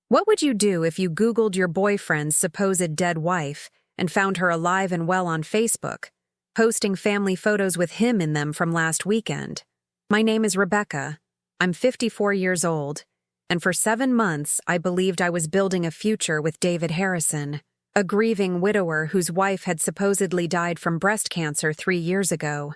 What would you do if you Googled your boyfriend's supposed dead wife and found her alive and well on Facebook, posting family photos with him in them from last weekend? My name is Rebecca. I'm 54 years old, and for 7 months I believed I was building a future with David Harrison, a grieving widower whose wife had supposedly died from breast cancer 3 years ago.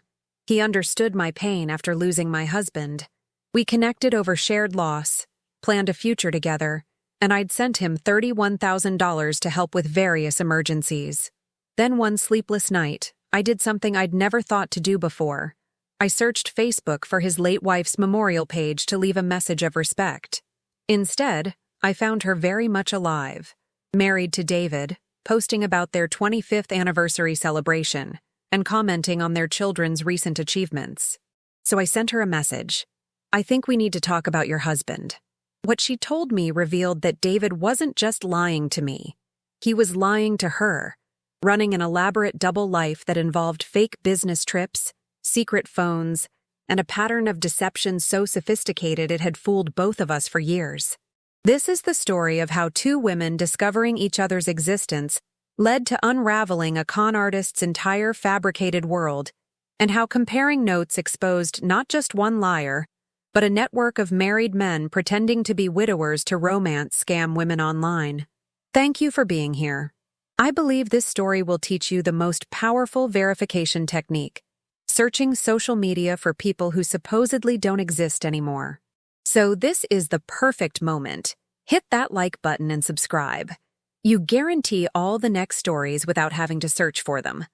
He understood my pain after losing my husband. We connected over shared loss, planned a future together, and I'd sent him $31,000 to help with various emergencies. Then one sleepless night, I did something I'd never thought to do before. I searched Facebook for his late wife's memorial page to leave a message of respect. Instead, I found her very much alive, married to David, posting about their 25th anniversary celebration, and commenting on their children's recent achievements. So I sent her a message. I think we need to talk about your husband. What she told me revealed that David wasn't just lying to me. He was lying to her, running an elaborate double life that involved fake business trips, secret phones, and a pattern of deception so sophisticated it had fooled both of us for years. This is the story of how two women discovering each other's existence led to unraveling a con artist's entire fabricated world, and how comparing notes exposed not just one liar, but a network of married men pretending to be widowers to romance scam women online. Thank you for being here. I believe this story will teach you the most powerful verification technique: searching social media for people who supposedly don't exist anymore. So this is the perfect moment. Hit that like button and subscribe. You guarantee all the next stories without having to search for them.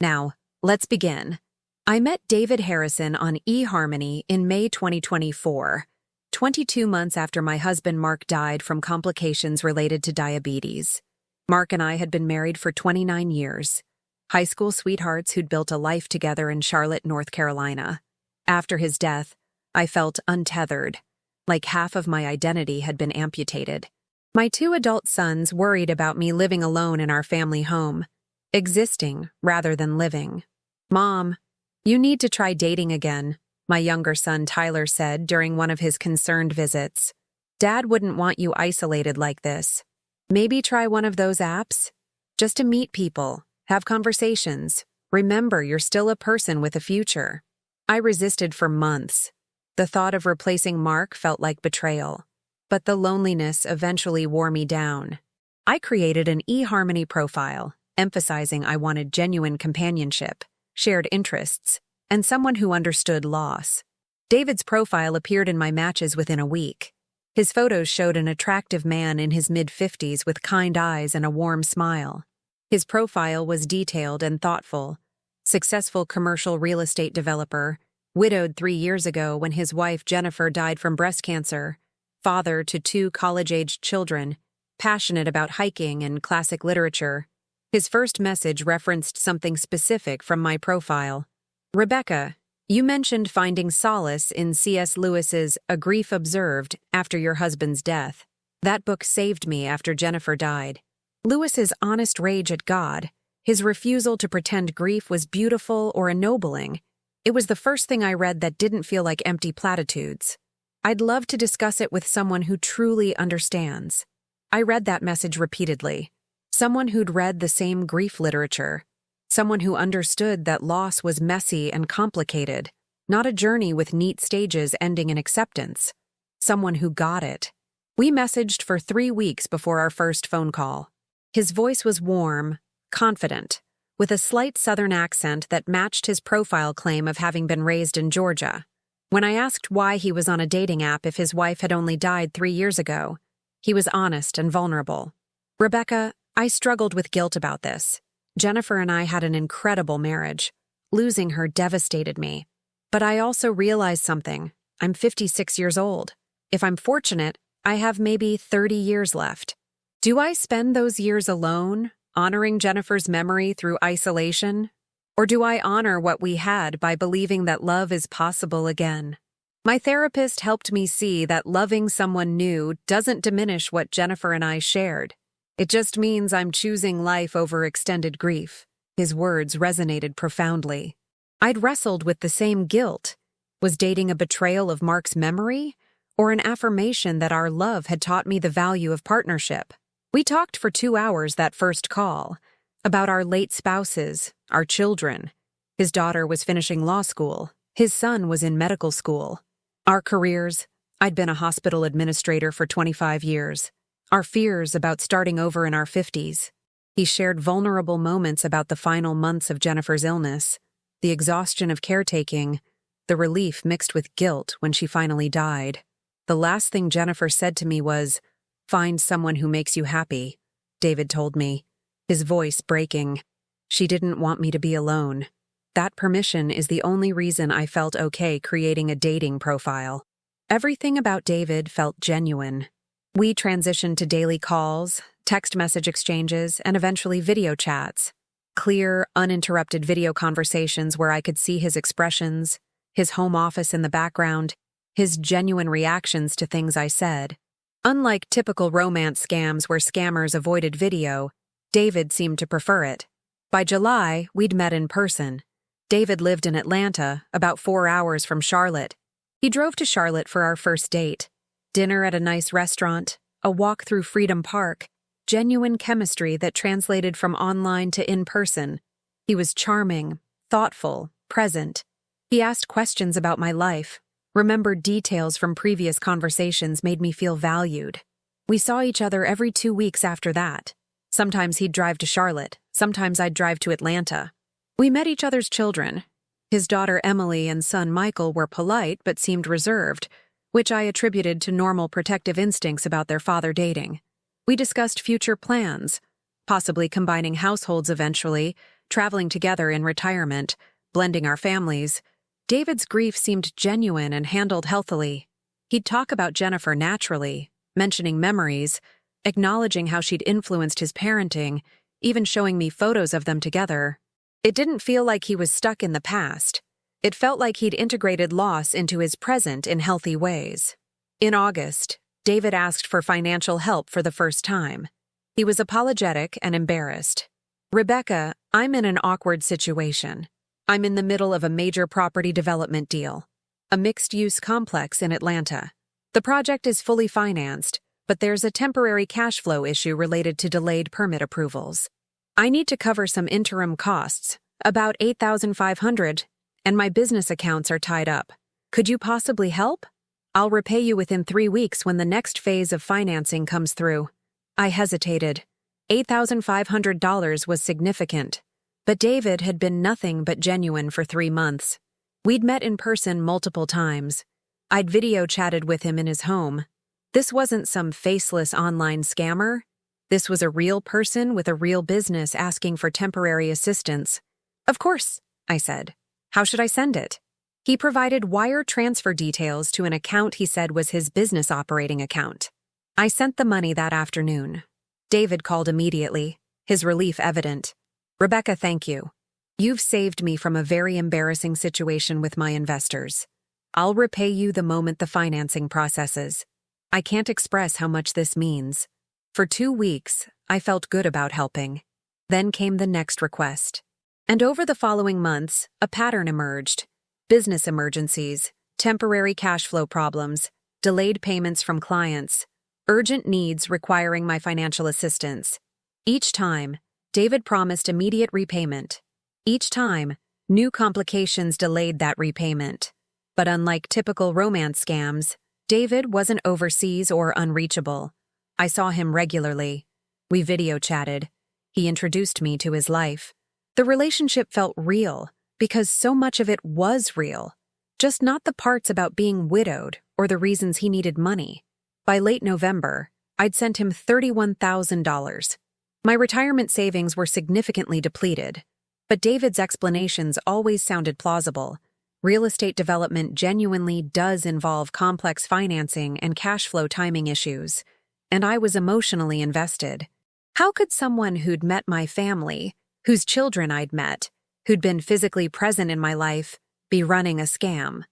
Now, let's begin. I met David Harrison on eHarmony in May 2024, 22 months after my husband Mark died from complications related to diabetes. Mark and I had been married for 29 years, high school sweethearts who'd built a life together in Charlotte, North Carolina. After his death, I felt untethered, like half of my identity had been amputated. My 2 adult sons worried about me living alone in our family home, existing rather than living. "Mom, you need to try dating again," my younger son Tyler said during one of his concerned visits. "Dad wouldn't want you isolated like this. Maybe try one of those apps? Just to meet people, have conversations. Remember, you're still a person with a future." I resisted for months. The thought of replacing Mark felt like betrayal, but the loneliness eventually wore me down. I created an eHarmony profile, emphasizing I wanted genuine companionship, shared interests, and someone who understood loss. David's profile appeared in my matches within a week. His photos showed an attractive man in his mid-50s with kind eyes and a warm smile. His profile was detailed and thoughtful. Successful commercial real estate developer, widowed 3 years ago when his wife Jennifer died from breast cancer, father to 2 college-aged children, passionate about hiking and classic literature. His first message referenced something specific from my profile. "Rebecca, you mentioned finding solace in C.S. Lewis's A Grief Observed after your husband's death. That book saved me after Jennifer died. Lewis's honest rage at God, his refusal to pretend grief was beautiful or ennobling. It was the first thing I read that didn't feel like empty platitudes. I'd love to discuss it with someone who truly understands." I read that message repeatedly. Someone who'd read the same grief literature. Someone who understood that loss was messy and complicated, not a journey with neat stages ending in acceptance. Someone who got it. We messaged for 3 weeks before our first phone call. His voice was warm, confident, with a slight Southern accent that matched his profile claim of having been raised in Georgia. When I asked why he was on a dating app if his wife had only died 3 years ago, he was honest and vulnerable. "Rebecca, I struggled with guilt about this. Jennifer and I had an incredible marriage. Losing her devastated me. But I also realized something. I'm 56 years old. If I'm fortunate, I have maybe 30 years left. Do I spend those years alone, honoring Jennifer's memory through isolation? Or do I honor what we had by believing that love is possible again?" My therapist helped me see that loving someone new doesn't diminish what Jennifer and I shared. It just means I'm choosing life over extended grief. His words resonated profoundly. I'd wrestled with the same guilt. Was dating a betrayal of Mark's memory? or an affirmation that our love had taught me the value of partnership. We talked for 2 hours that first call, about our late spouses, our children. His daughter was finishing law school. His son was in medical school. Our careers. I'd been a hospital administrator for 25 years. Our fears about starting over in our 50s. He shared vulnerable moments about the final months of Jennifer's illness, the exhaustion of caretaking, the relief mixed with guilt when she finally died. The last thing Jennifer said to me was, "Find someone who makes you happy," David told me, his voice breaking. She didn't want me to be alone. That permission is the only reason I felt okay creating a dating profile. Everything about David felt genuine. We transitioned to daily calls, text message exchanges, and eventually video chats. Clear, uninterrupted video conversations where I could see his expressions, his home office in the background, his genuine reactions to things I said. Unlike typical romance scams where scammers avoided video, David seemed to prefer it. By July, we'd met in person. David lived in Atlanta, about 4 hours from Charlotte. He drove to Charlotte for our first date. Dinner at a nice restaurant, a walk through Freedom Park, genuine chemistry that translated from online to in-person. He was charming, thoughtful, present. He asked questions about my life, remembered details from previous conversations, made me feel valued. We saw each other every 2 weeks after that. Sometimes he'd drive to Charlotte, sometimes I'd drive to Atlanta. We met each other's children. His daughter Emily and son Michael were polite but seemed reserved, which I attributed to normal protective instincts about their father dating. We discussed future plans, possibly combining households eventually, traveling together in retirement, blending our families. David's grief seemed genuine and handled healthily. He'd talk about Jennifer naturally, mentioning memories, acknowledging how she'd influenced his parenting, even showing me photos of them together. It didn't feel like he was stuck in the past. It felt like he'd integrated loss into his present in healthy ways. In August, David asked for financial help for the first time. He was apologetic and embarrassed. "Rebecca, I'm in an awkward situation. I'm in the middle of a major property development deal, a mixed-use complex in Atlanta. The project is fully financed, but there's a temporary cash flow issue related to delayed permit approvals. I need to cover some interim costs, about $8,500, and my business accounts are tied up. Could you possibly help? I'll repay you within 3 weeks when the next phase of financing comes through." I hesitated. $8,500 was significant, but David had been nothing but genuine for 3 months. We'd met in person multiple times. I'd video chatted with him in his home. This wasn't some faceless online scammer. This was a real person with a real business asking for temporary assistance. "Of course," I said. "How should I send it?" He provided wire transfer details to an account he said was his business operating account. I sent the money that afternoon. David called immediately, his relief evident. "Rebecca, thank you. You've saved me from a very embarrassing situation with my investors. I'll repay you the moment the financing processes. I can't express how much this means." For 2 weeks, I felt good about helping. Then came the next request. And over the following months, a pattern emerged. Business emergencies, temporary cash flow problems, delayed payments from clients, urgent needs requiring my financial assistance. Each time, David promised immediate repayment. Each time, new complications delayed that repayment. But unlike typical romance scams, David wasn't overseas or unreachable. I saw him regularly. We video chatted. He introduced me to his life. The relationship felt real because so much of it was real, just not the parts about being widowed or the reasons he needed money. By late November, I'd sent him $31,000. My retirement savings were significantly depleted, but David's explanations always sounded plausible. Real estate development genuinely does involve complex financing and cash flow timing issues, and I was emotionally invested. How could someone who'd met my family, whose children I'd met, who'd been physically present in my life, be running a scam?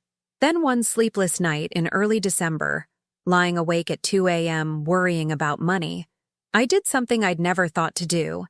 Then one sleepless night in early December, lying awake at 2 a.m. worrying about money, I did something I'd never thought to do.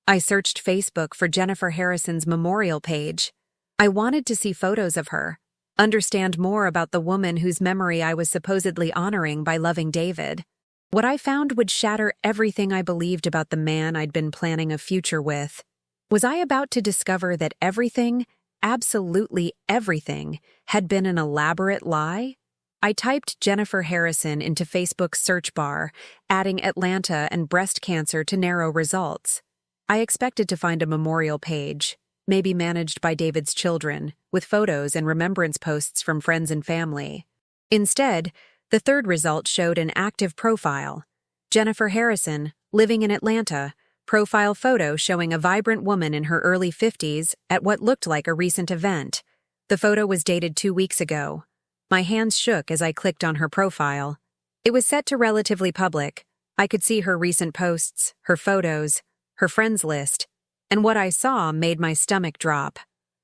I searched Facebook for Jennifer Harrison's memorial page. I wanted to see photos of her. understand more about the woman whose memory I was supposedly honoring by loving David. What I found would shatter everything I believed about the man I'd been planning a future with. Was I about to discover that everything, absolutely everything, had been an elaborate lie? I typed Jennifer Harrison into Facebook's search bar, adding Atlanta and breast cancer to narrow results. I expected to find a memorial page, maybe managed by David's children, with photos and remembrance posts from friends and family. Instead, the third result showed an active profile. Jennifer Harrison, living in Atlanta, profile photo showing a vibrant woman in her early 50s at what looked like a recent event. The photo was dated 2 weeks ago. My hands shook as I clicked on her profile. It was set to relatively public. I could see her recent posts, her photos, her friends list, and what I saw made my stomach drop.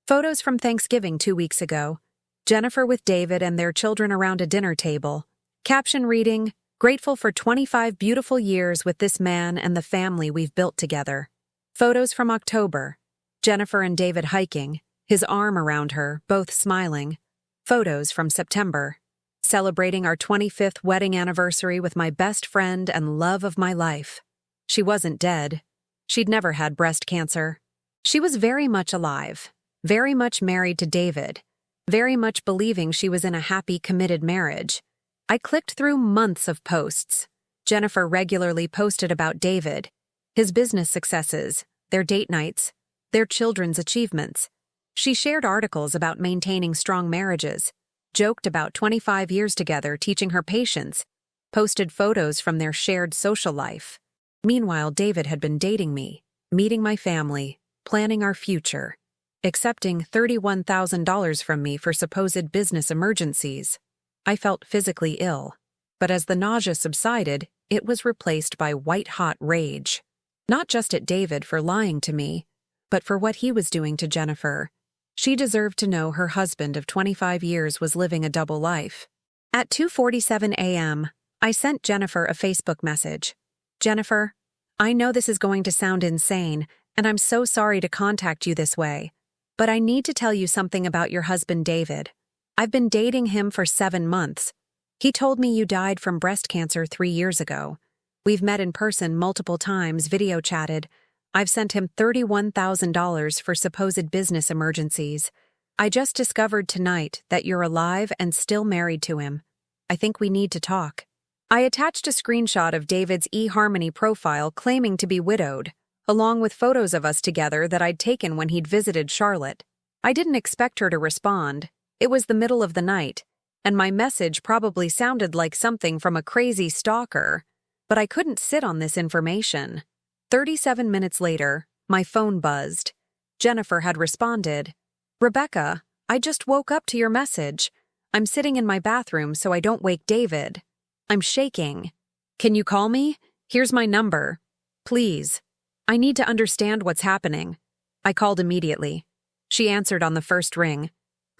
Photos from Thanksgiving 2 weeks ago. Jennifer with David and their children around a dinner table. Caption reading, "Grateful for 25 beautiful years with this man and the family we've built together." Photos from October. Jennifer and David hiking, his arm around her, both smiling. Photos from September. Celebrating our 25th wedding anniversary with my best friend and love of my life. She wasn't dead. She'd never had breast cancer. She was very much alive, very much married to David, very much believing she was in a happy, committed marriage. I clicked through months of posts. Jennifer regularly posted about David, his business successes, their date nights, their children's achievements. She shared articles about maintaining strong marriages, joked about 25 years together teaching her patience, posted photos from their shared social life. Meanwhile, David had been dating me, meeting my family, planning our future, accepting $31,000 from me for supposed business emergencies. I felt physically ill, but as the nausea subsided, it was replaced by white-hot rage. Not just at David for lying to me, but for what he was doing to Jennifer. She deserved to know her husband of 25 years was living a double life. At 2:47 a.m., I sent Jennifer a Facebook message. "Jennifer, I know this is going to sound insane, and I'm so sorry to contact you this way, but I need to tell you something about your husband David. I've been dating him for 7 months. He told me you died from breast cancer 3 years ago. We've met in person multiple times, video chatted. I've sent him $31,000 for supposed business emergencies. I just discovered tonight that you're alive and still married to him. I think we need to talk." I attached a screenshot of David's eHarmony profile claiming to be widowed, along with photos of us together that I'd taken when he'd visited Charlotte. I didn't expect her to respond. It was the middle of the night, and my message probably sounded like something from a crazy stalker, but I couldn't sit on this information. 37 minutes later, my phone buzzed. Jennifer had responded, "Rebecca, I just woke up to your message. I'm sitting in my bathroom so I don't wake David. I'm shaking. Can you call me? Here's my number. Please. I need to understand what's happening." I called immediately. She answered on the first ring,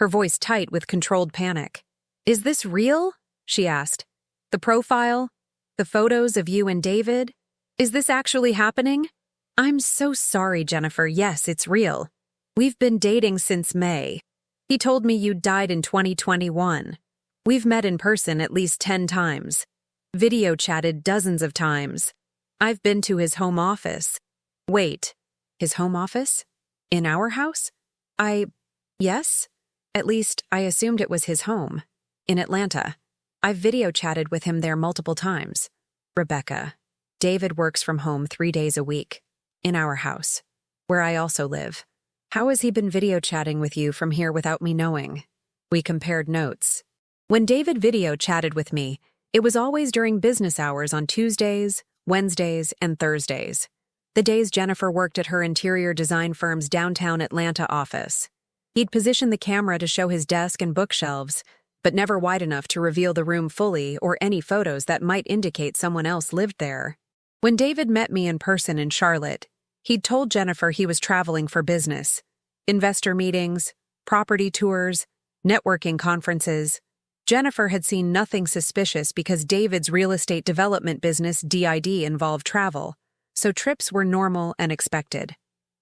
her voice tight with controlled panic. "Is this real?" she asked. "The profile? The photos of you and David? Is this actually happening?" "I'm so sorry, Jennifer. Yes, it's real. We've been dating since May. He told me you'd died in 2021. We've met in person at least 10 times. Video chatted dozens of times. I've been to his home office." "Wait, his home office? In our house?" Yes? At least, I assumed it was his home. In Atlanta. I've video chatted with him there multiple times." "Rebecca, David works from home 3 days a week. In our house. Where I also live. How has he been video chatting with you from here without me knowing?" We compared notes. When David video chatted with me, it was always during business hours on Tuesdays, Wednesdays, and Thursdays. The days Jennifer worked at her interior design firm's downtown Atlanta office. He'd position the camera to show his desk and bookshelves, but never wide enough to reveal the room fully or any photos that might indicate someone else lived there. When David met me in person in Charlotte, he'd told Jennifer he was traveling for business. Investor meetings, property tours, networking conferences. Jennifer had seen nothing suspicious because David's real estate development business DID involved travel, so trips were normal and expected.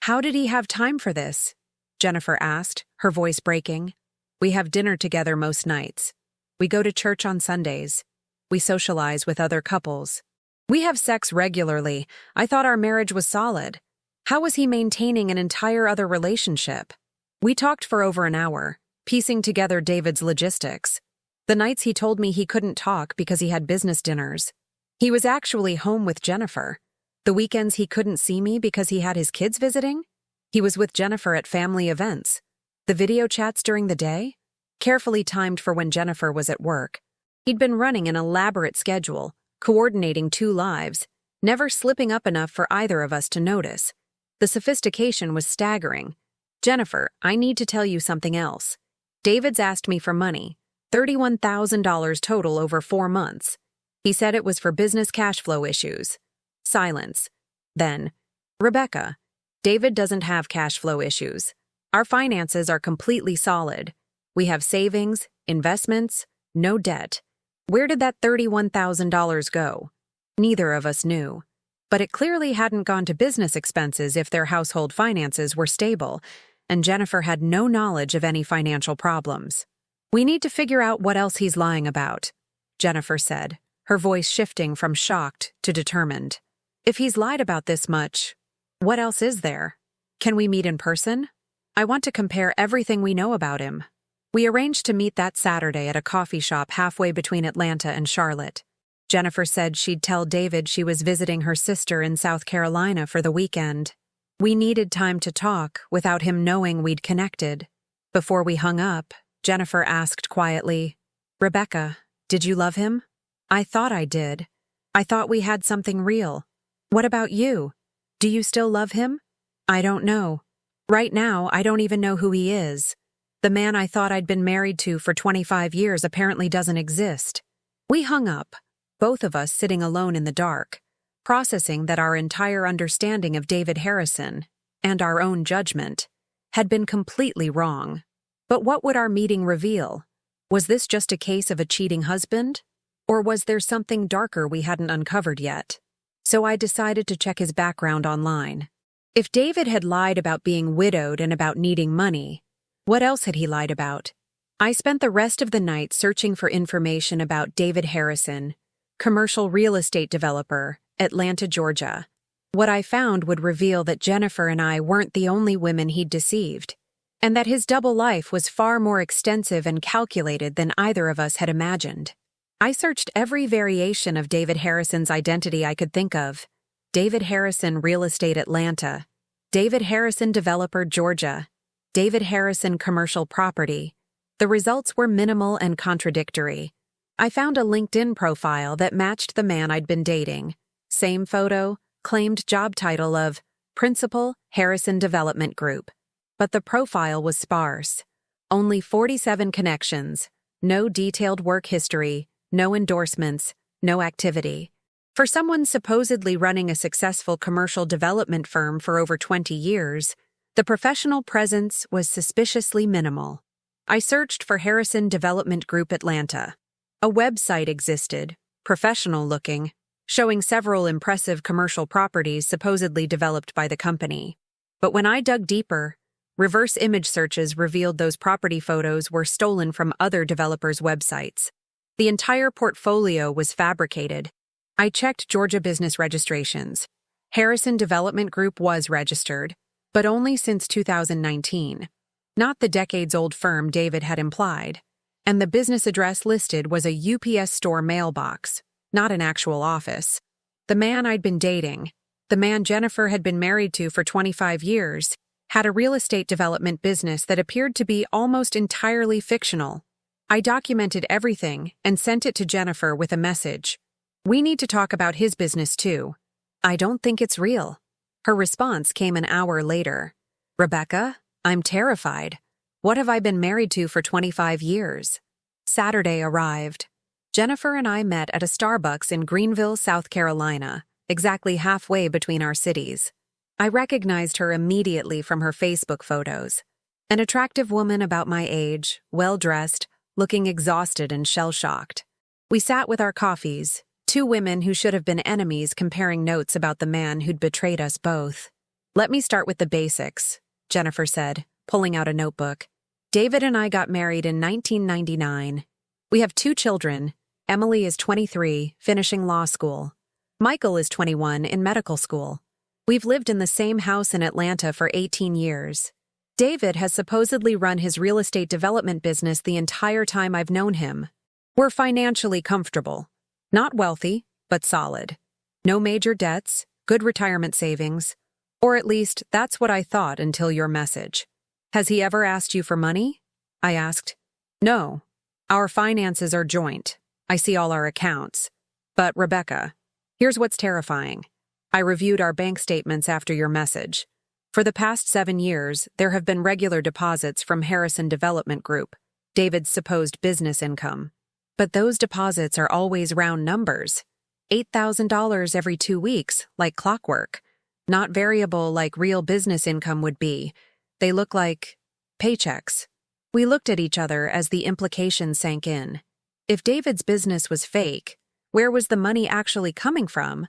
"How did he have time for this?" Jennifer asked, her voice breaking. We have dinner together most nights. We go to church on Sundays. We socialize with other couples. We have sex regularly. I thought our marriage was solid. How was he maintaining an entire other relationship? We talked for over an hour, piecing together David's logistics. The nights he told me he couldn't talk because he had business dinners. He was actually home with Jennifer. The weekends he couldn't see me because he had his kids visiting. He was with Jennifer at family events. The video chats during the day? Carefully timed for when Jennifer was at work. He'd been running an elaborate schedule, coordinating 2 lives, never slipping up enough for either of us to notice. The sophistication was staggering. Jennifer, I need to tell you something else. David's asked me for money, $31,000 total over 4 months. He said it was for business cash flow issues. Silence. Then, Rebecca, David doesn't have cash flow issues. Our finances are completely solid. We have savings, investments, no debt. Where did that $31,000 go? Neither of us knew. But it clearly hadn't gone to business expenses if their household finances were stable, and Jennifer had no knowledge of any financial problems. We need to figure out what else he's lying about, Jennifer said, her voice shifting from shocked to determined. If he's lied about this much, what else is there? Can we meet in person? I want to compare everything we know about him. We arranged to meet that Saturday at a coffee shop halfway between Atlanta and Charlotte. Jennifer said she'd tell David she was visiting her sister in South Carolina for the weekend. We needed time to talk without him knowing we'd connected. Before we hung up, Jennifer asked quietly, Rebecca, did you love him? I thought I did. I thought we had something real. What about you? Do you still love him? I don't know. Right now, I don't even know who he is. The man I thought I'd been married to for 25 years apparently doesn't exist. We hung up, both of us sitting alone in the dark, processing that our entire understanding of David Harrison, and our own judgment, had been completely wrong. But what would our meeting reveal? Was this just a case of a cheating husband? Or was there something darker we hadn't uncovered yet? So I decided to check his background online. If David had lied about being widowed and about needing money, what else had he lied about? I spent the rest of the night searching for information about David Harrison, commercial real estate developer, Atlanta, Georgia. What I found would reveal that Jennifer and I weren't the only women he'd deceived, and that his double life was far more extensive and calculated than either of us had imagined. I searched every variation of David Harrison's identity I could think of. David Harrison Real Estate Atlanta, David Harrison Developer Georgia, David Harrison Commercial Property. The results were minimal and contradictory. I found a LinkedIn profile that matched the man I'd been dating. Same photo, claimed job title of Principal, Harrison Development Group. But the profile was sparse. Only 47 connections, no detailed work history, no endorsements, no activity. For someone supposedly running a successful commercial development firm for over 20 years, the professional presence was suspiciously minimal. I searched for Harrison Development Group Atlanta. A website existed, professional-looking, showing several impressive commercial properties supposedly developed by the company. But when I dug deeper, reverse image searches revealed those property photos were stolen from other developers' websites. The entire portfolio was fabricated. I checked Georgia business registrations. Harrison Development Group was registered, but only since 2019. Not the decades-old firm David had implied. And the business address listed was a UPS store mailbox, not an actual office. The man I'd been dating, the man Jennifer had been married to for 25 years, had a real estate development business that appeared to be almost entirely fictional. I documented everything and sent it to Jennifer with a message. We need to talk about his business too. I don't think it's real. Her response came an hour later. Rebecca, I'm terrified. What have I been married to for 25 years? Saturday arrived. Jennifer and I met at a Starbucks in Greenville, South Carolina, exactly halfway between our cities. I recognized her immediately from her Facebook photos. An attractive woman about my age, well-dressed, looking exhausted and shell-shocked. We sat with our coffees, two women who should have been enemies comparing notes about the man who'd betrayed us both. Let me start with the basics, Jennifer said, pulling out a notebook. David and I got married in 1999. We have 2 children. Emily is 23, finishing law school. Michael is 21, in medical school. We've lived in the same house in Atlanta for 18 years. David has supposedly run his real estate development business the entire time I've known him. We're financially comfortable. Not wealthy, but solid. No major debts, good retirement savings. Or at least, that's what I thought until your message. Has he ever asked you for money? I asked. No. Our finances are joint. I see all our accounts. But, Rebecca, here's what's terrifying. I reviewed our bank statements after your message. For the past 7 years, there have been regular deposits from Harrison Development Group, David's supposed business income. But those deposits are always round numbers. $8,000 every 2 weeks, like clockwork. Not variable like real business income would be. They look like paychecks. We looked at each other as the implication sank in. If David's business was fake, where was the money actually coming from?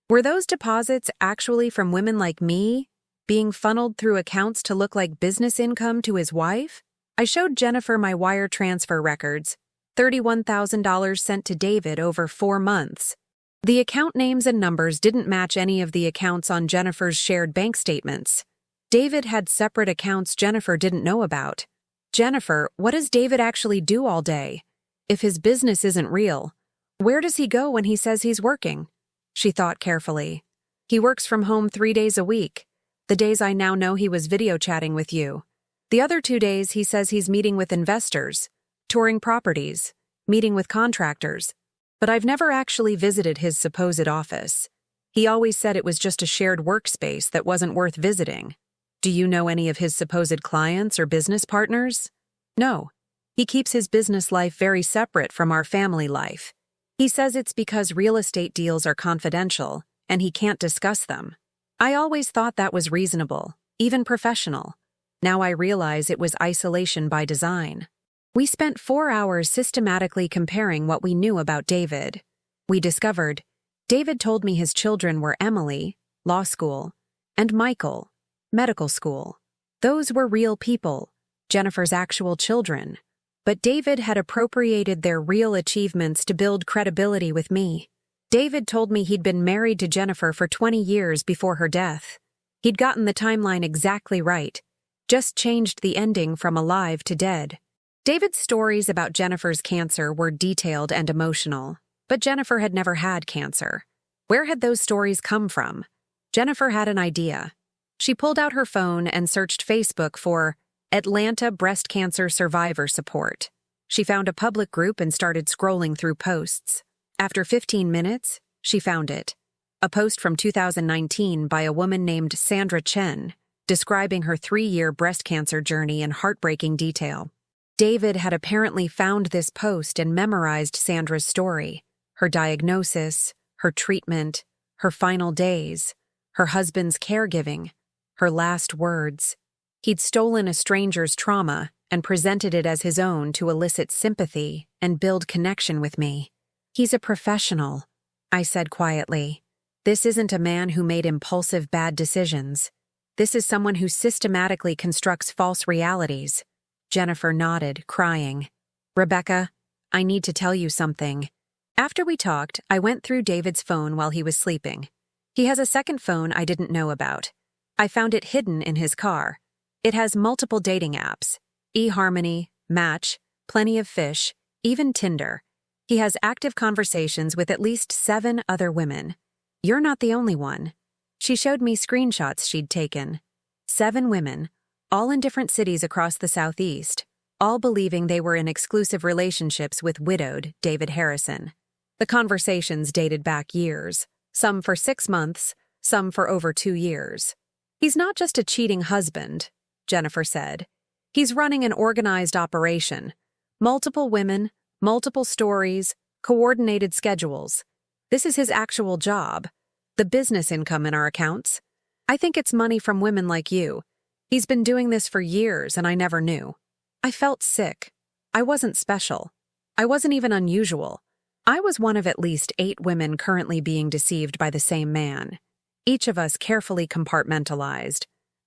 Were those deposits actually from women like me, being funneled through accounts to look like business income to his wife? I showed Jennifer my wire transfer records, $31,000 sent to David over 4 months. The account names and numbers didn't match any of the accounts on Jennifer's shared bank statements. David had separate accounts Jennifer didn't know about. Jennifer, what does David actually do all day? If his business isn't real, where does he go when he says he's working? She thought carefully. He works from home 3 days a week. The days I now know he was video chatting with you. The other 2 days he says he's meeting with investors, touring properties, meeting with contractors. But I've never actually visited his supposed office. He always said it was just a shared workspace that wasn't worth visiting. Do you know any of his supposed clients or business partners? No. He keeps his business life very separate from our family life. He says it's because real estate deals are confidential, and he can't discuss them. I always thought that was reasonable, even professional. Now I realize it was isolation by design. We spent 4 hours systematically comparing what we knew about David. We discovered David told me his children were Emily, law school, and Michael, medical school. Those were real people, Jennifer's actual children. But David had appropriated their real achievements to build credibility with me. David told me he'd been married to Jennifer for 20 years before her death. He'd gotten the timeline exactly right, just changed the ending from alive to dead. David's stories about Jennifer's cancer were detailed and emotional, but Jennifer had never had cancer. Where had those stories come from? Jennifer had an idea. She pulled out her phone and searched Facebook for Atlanta Breast Cancer Survivor Support. She found a public group and started scrolling through posts. After 15 minutes, she found it. A post from 2019 by a woman named Sandra Chen, describing her 3-year breast cancer journey in heartbreaking detail. David had apparently found this post and memorized Sandra's story, her diagnosis, her treatment, her final days, her husband's caregiving, her last words. He'd stolen a stranger's trauma and presented it as his own to elicit sympathy and build connection with me. He's a professional, I said quietly. This isn't a man who made impulsive bad decisions. This is someone who systematically constructs false realities. Jennifer nodded, crying. Rebecca, I need to tell you something. After we talked, I went through David's phone while he was sleeping. He has a second phone I didn't know about. I found it hidden in his car. It has multiple dating apps, eHarmony, Match, Plenty of Fish, even Tinder. He has active conversations with at least 7 other women. You're not the only one. She showed me screenshots she'd taken. 7 women, all in different cities across the Southeast, all believing they were in exclusive relationships with widowed David Harrison. The conversations dated back years, some for 6 months, some for over 2 years. He's not just a cheating husband, Jennifer said. He's running an organized operation. Multiple women, multiple stories, coordinated schedules. This is his actual job. The business income in our accounts. I think it's money from women like you. He's been doing this for years and I never knew. I felt sick. I wasn't special. I wasn't even unusual. I was one of at least 8 women currently being deceived by the same man. Each of us carefully compartmentalized.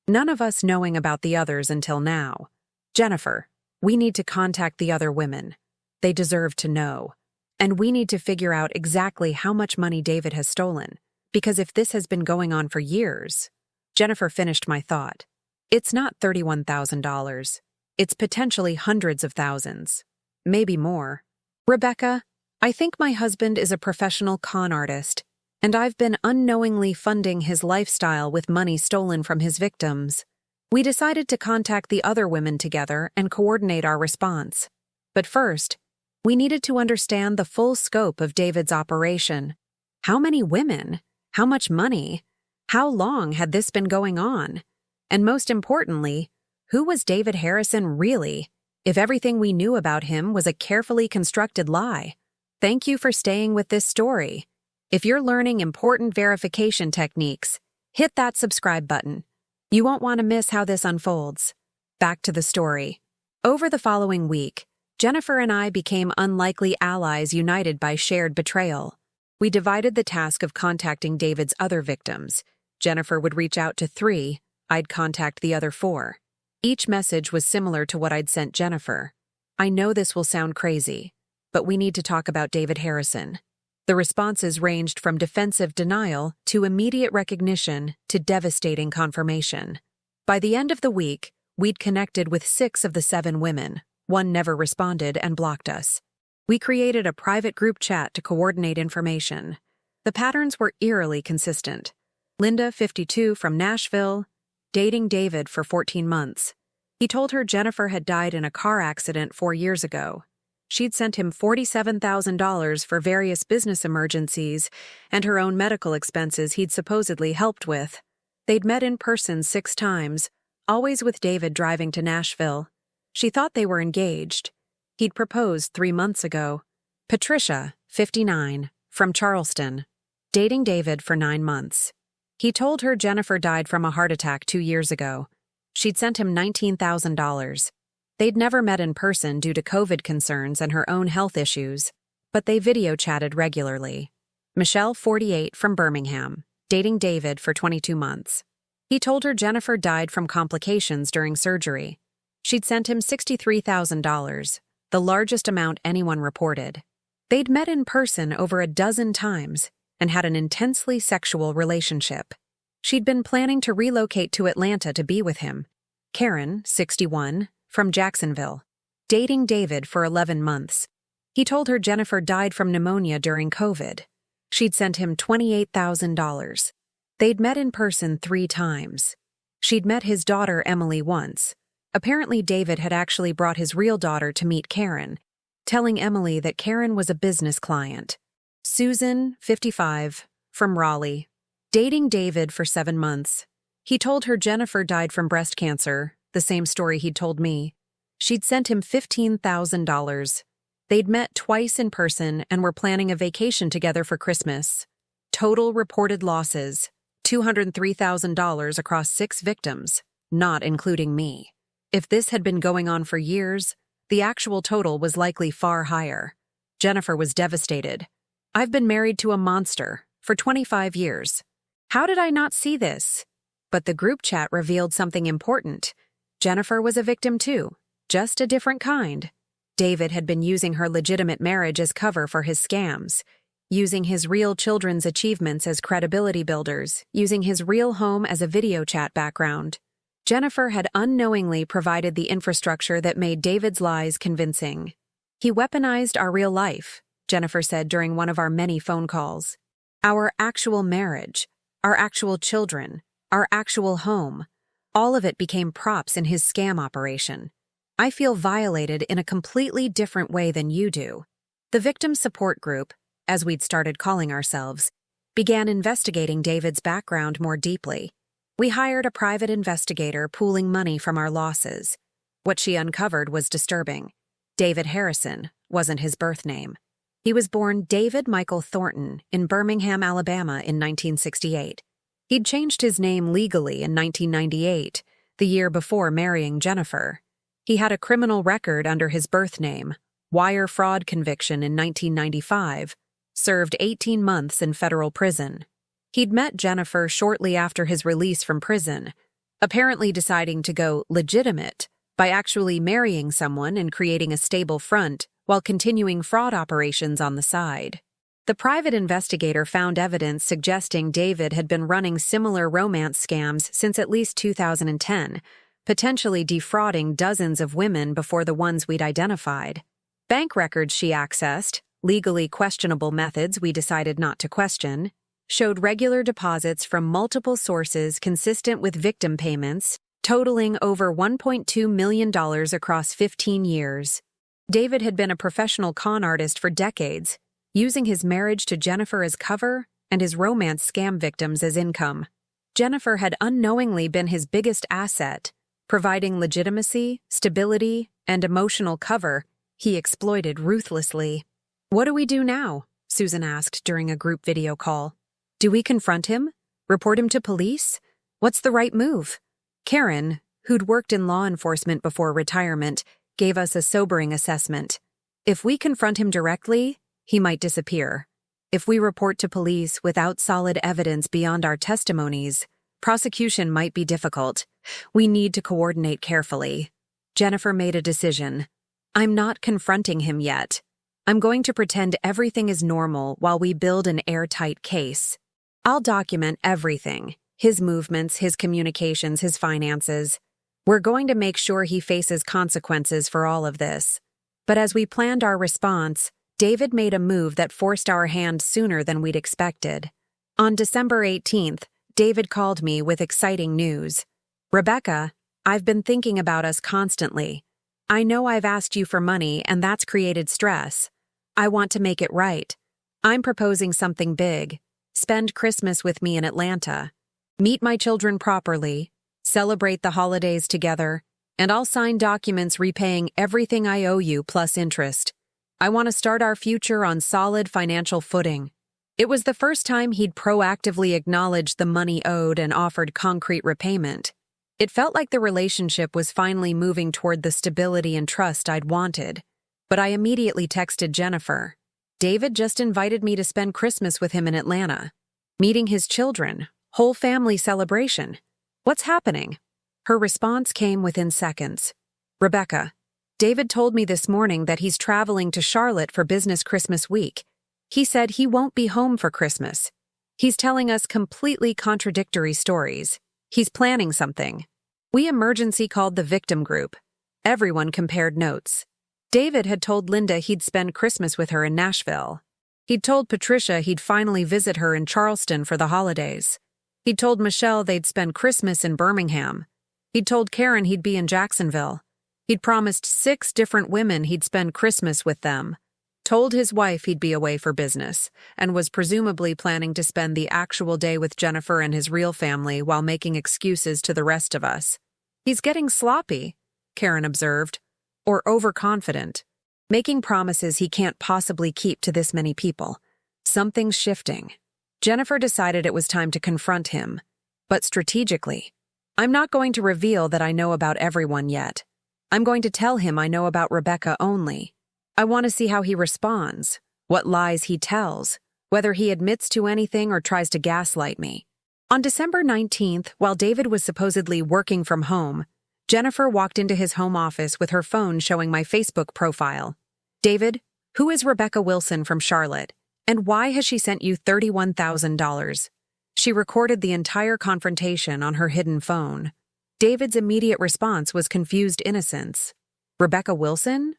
None of us knowing about the others until now. Jennifer, We need to contact the other women. They deserve to know. And we need to figure out exactly how much money David has stolen, because if this has been going on for years..." Jennifer finished my thought. "It's not $31,000. It's potentially hundreds of thousands. Maybe more. Rebecca, I think my husband is a professional con artist, and I've been unknowingly funding his lifestyle with money stolen from his victims. We decided to contact the other women together and coordinate our response. But first, we needed to understand the full scope of David's operation. How many women? How much money? How long had this been going on? And most importantly, who was David Harrison really, if everything we knew about him was a carefully constructed lie? Thank you for staying with this story. If you're learning important verification techniques, hit that subscribe button. You won't want to miss how this unfolds. Back to the story. Over the following week, Jennifer and I became unlikely allies united by shared betrayal. We divided the task of contacting David's other victims. Jennifer would reach out to 3, I'd contact the other 4. Each message was similar to what I'd sent Jennifer. "I know this will sound crazy, but we need to talk about David Harrison." The responses ranged from defensive denial to immediate recognition to devastating confirmation. By the end of the week, we'd connected with 6 of the 7 women. 1 never responded and blocked us. We created a private group chat to coordinate information. The patterns were eerily consistent. Linda, 52, from Nashville, dating David for 14 months. He told her Jennifer had died in a car accident 4 years ago. She'd sent him $47,000 for various business emergencies and her own medical expenses he'd supposedly helped with. They'd met in person 6 times, always with David driving to Nashville. She thought they were engaged. He'd proposed 3 months ago. Patricia, 59, from Charleston, dating David for 9 months. He told her Jennifer died from a heart attack 2 years ago. She'd sent him $19,000. They'd never met in person due to COVID concerns and her own health issues, but they video chatted regularly. Michelle, 48, from Birmingham, dating David for 22 months. He told her Jennifer died from complications during surgery. She'd sent him $63,000, the largest amount anyone reported. They'd met in person over a dozen times and had an intensely sexual relationship. She'd been planning to relocate to Atlanta to be with him. Karen, 61, from Jacksonville, dating David for 11 months. He told her Jennifer died from pneumonia during COVID. She'd sent him $28,000. They'd met in person 3 times. She'd met his daughter Emily once. Apparently David had actually brought his real daughter to meet Karen, telling Emily that Karen was a business client. Susan, 55, from Raleigh, dating David for 7 months. He told her Jennifer died from breast cancer, the same story he'd told me. She'd sent him $15,000. They'd met twice in person and were planning a vacation together for Christmas. Total reported losses, $203,000 across 6 victims, not including me. If this had been going on for years, the actual total was likely far higher. Jennifer was devastated. "I've been married to a monster for 25 years. How did I not see this?" But the group chat revealed something important. Jennifer was a victim too, just a different kind. David had been using her legitimate marriage as cover for his scams, using his real children's achievements as credibility builders, using his real home as a video chat background. Jennifer had unknowingly provided the infrastructure that made David's lies convincing. "He weaponized our real life," Jennifer said during one of our many phone calls. "Our actual marriage, our actual children, our actual home, all of it became props in his scam operation. I feel violated in a completely different way than you do." The victim support group, as we'd started calling ourselves, began investigating David's background more deeply. We hired a private investigator pooling money from our losses. What she uncovered was disturbing. David Harrison wasn't his birth name. He was born David Michael Thornton in Birmingham, Alabama in 1968. He'd changed his name legally in 1998, the year before marrying Jennifer. He had a criminal record under his birth name, wire fraud conviction in 1995, served 18 months in federal prison. He'd met Jennifer shortly after his release from prison, apparently deciding to go legitimate by actually marrying someone and creating a stable front while continuing fraud operations on the side. The private investigator found evidence suggesting David had been running similar romance scams since at least 2010, potentially defrauding dozens of women before the ones we'd identified. Bank records she accessed, legally questionable methods we decided not to question, showed regular deposits from multiple sources consistent with victim payments, totaling over $1.2 million across 15 years. David had been a professional con artist for decades, using his marriage to Jennifer as cover and his romance scam victims as income. Jennifer had unknowingly been his biggest asset, providing legitimacy, stability, and emotional cover he exploited ruthlessly. "What do we do now?" Susan asked during a group video call. "Do we confront him? Report him to police? What's the right move?" Karen, who'd worked in law enforcement before retirement, gave us a sobering assessment. If we confront him directly, he might disappear. If we report to police without solid evidence beyond our testimonies, prosecution might be difficult. We need to coordinate carefully. Jennifer made a decision. "I'm not confronting him yet. I'm going to pretend everything is normal while we build an airtight case. I'll document everything, his movements, his communications, his finances. We're going to make sure he faces consequences for all of this." But as we planned our response, David made a move that forced our hand sooner than we'd expected. On December 18th, David called me with exciting news. "Rebecca, I've been thinking about us constantly. I know I've asked you for money and that's created stress. I want to make it right. I'm proposing something big. Spend Christmas with me in Atlanta. Meet my children properly, celebrate the holidays together, and I'll sign documents repaying everything I owe you plus interest. I want to start our future on solid financial footing." It was the first time he'd proactively acknowledged the money owed and offered concrete repayment. It felt like the relationship was finally moving toward the stability and trust I'd wanted. But I immediately texted Jennifer. "David just invited me to spend Christmas with him in Atlanta. Meeting his children, whole family celebration. What's happening?" Her response came within seconds. "Rebecca, David told me this morning that he's traveling to Charlotte for business Christmas week. He said he won't be home for Christmas. He's telling us completely contradictory stories. He's planning something." We emergency called the victim group. Everyone compared notes. David had told Linda he'd spend Christmas with her in Nashville. He'd told Patricia he'd finally visit her in Charleston for the holidays. He'd told Michelle they'd spend Christmas in Birmingham. He'd told Karen he'd be in Jacksonville. He'd promised 6 different women he'd spend Christmas with them. Told his wife he'd be away for business, and was presumably planning to spend the actual day with Jennifer and his real family while making excuses to the rest of us. "He's getting sloppy," Karen observed, "or overconfident, making promises he can't possibly keep to this many people. Something's shifting." Jennifer decided it was time to confront him, but strategically. "I'm not going to reveal that I know about everyone yet. I'm going to tell him I know about Rebecca only. I want to see how he responds, what lies he tells, whether he admits to anything or tries to gaslight me." On December 19th, while David was supposedly working from home, Jennifer walked into his home office with her phone showing my Facebook profile. "David, who is Rebecca Wilson from Charlotte, and why has she sent you $31,000? She recorded the entire confrontation on her hidden phone. David's immediate response was confused innocence. "Rebecca Wilson?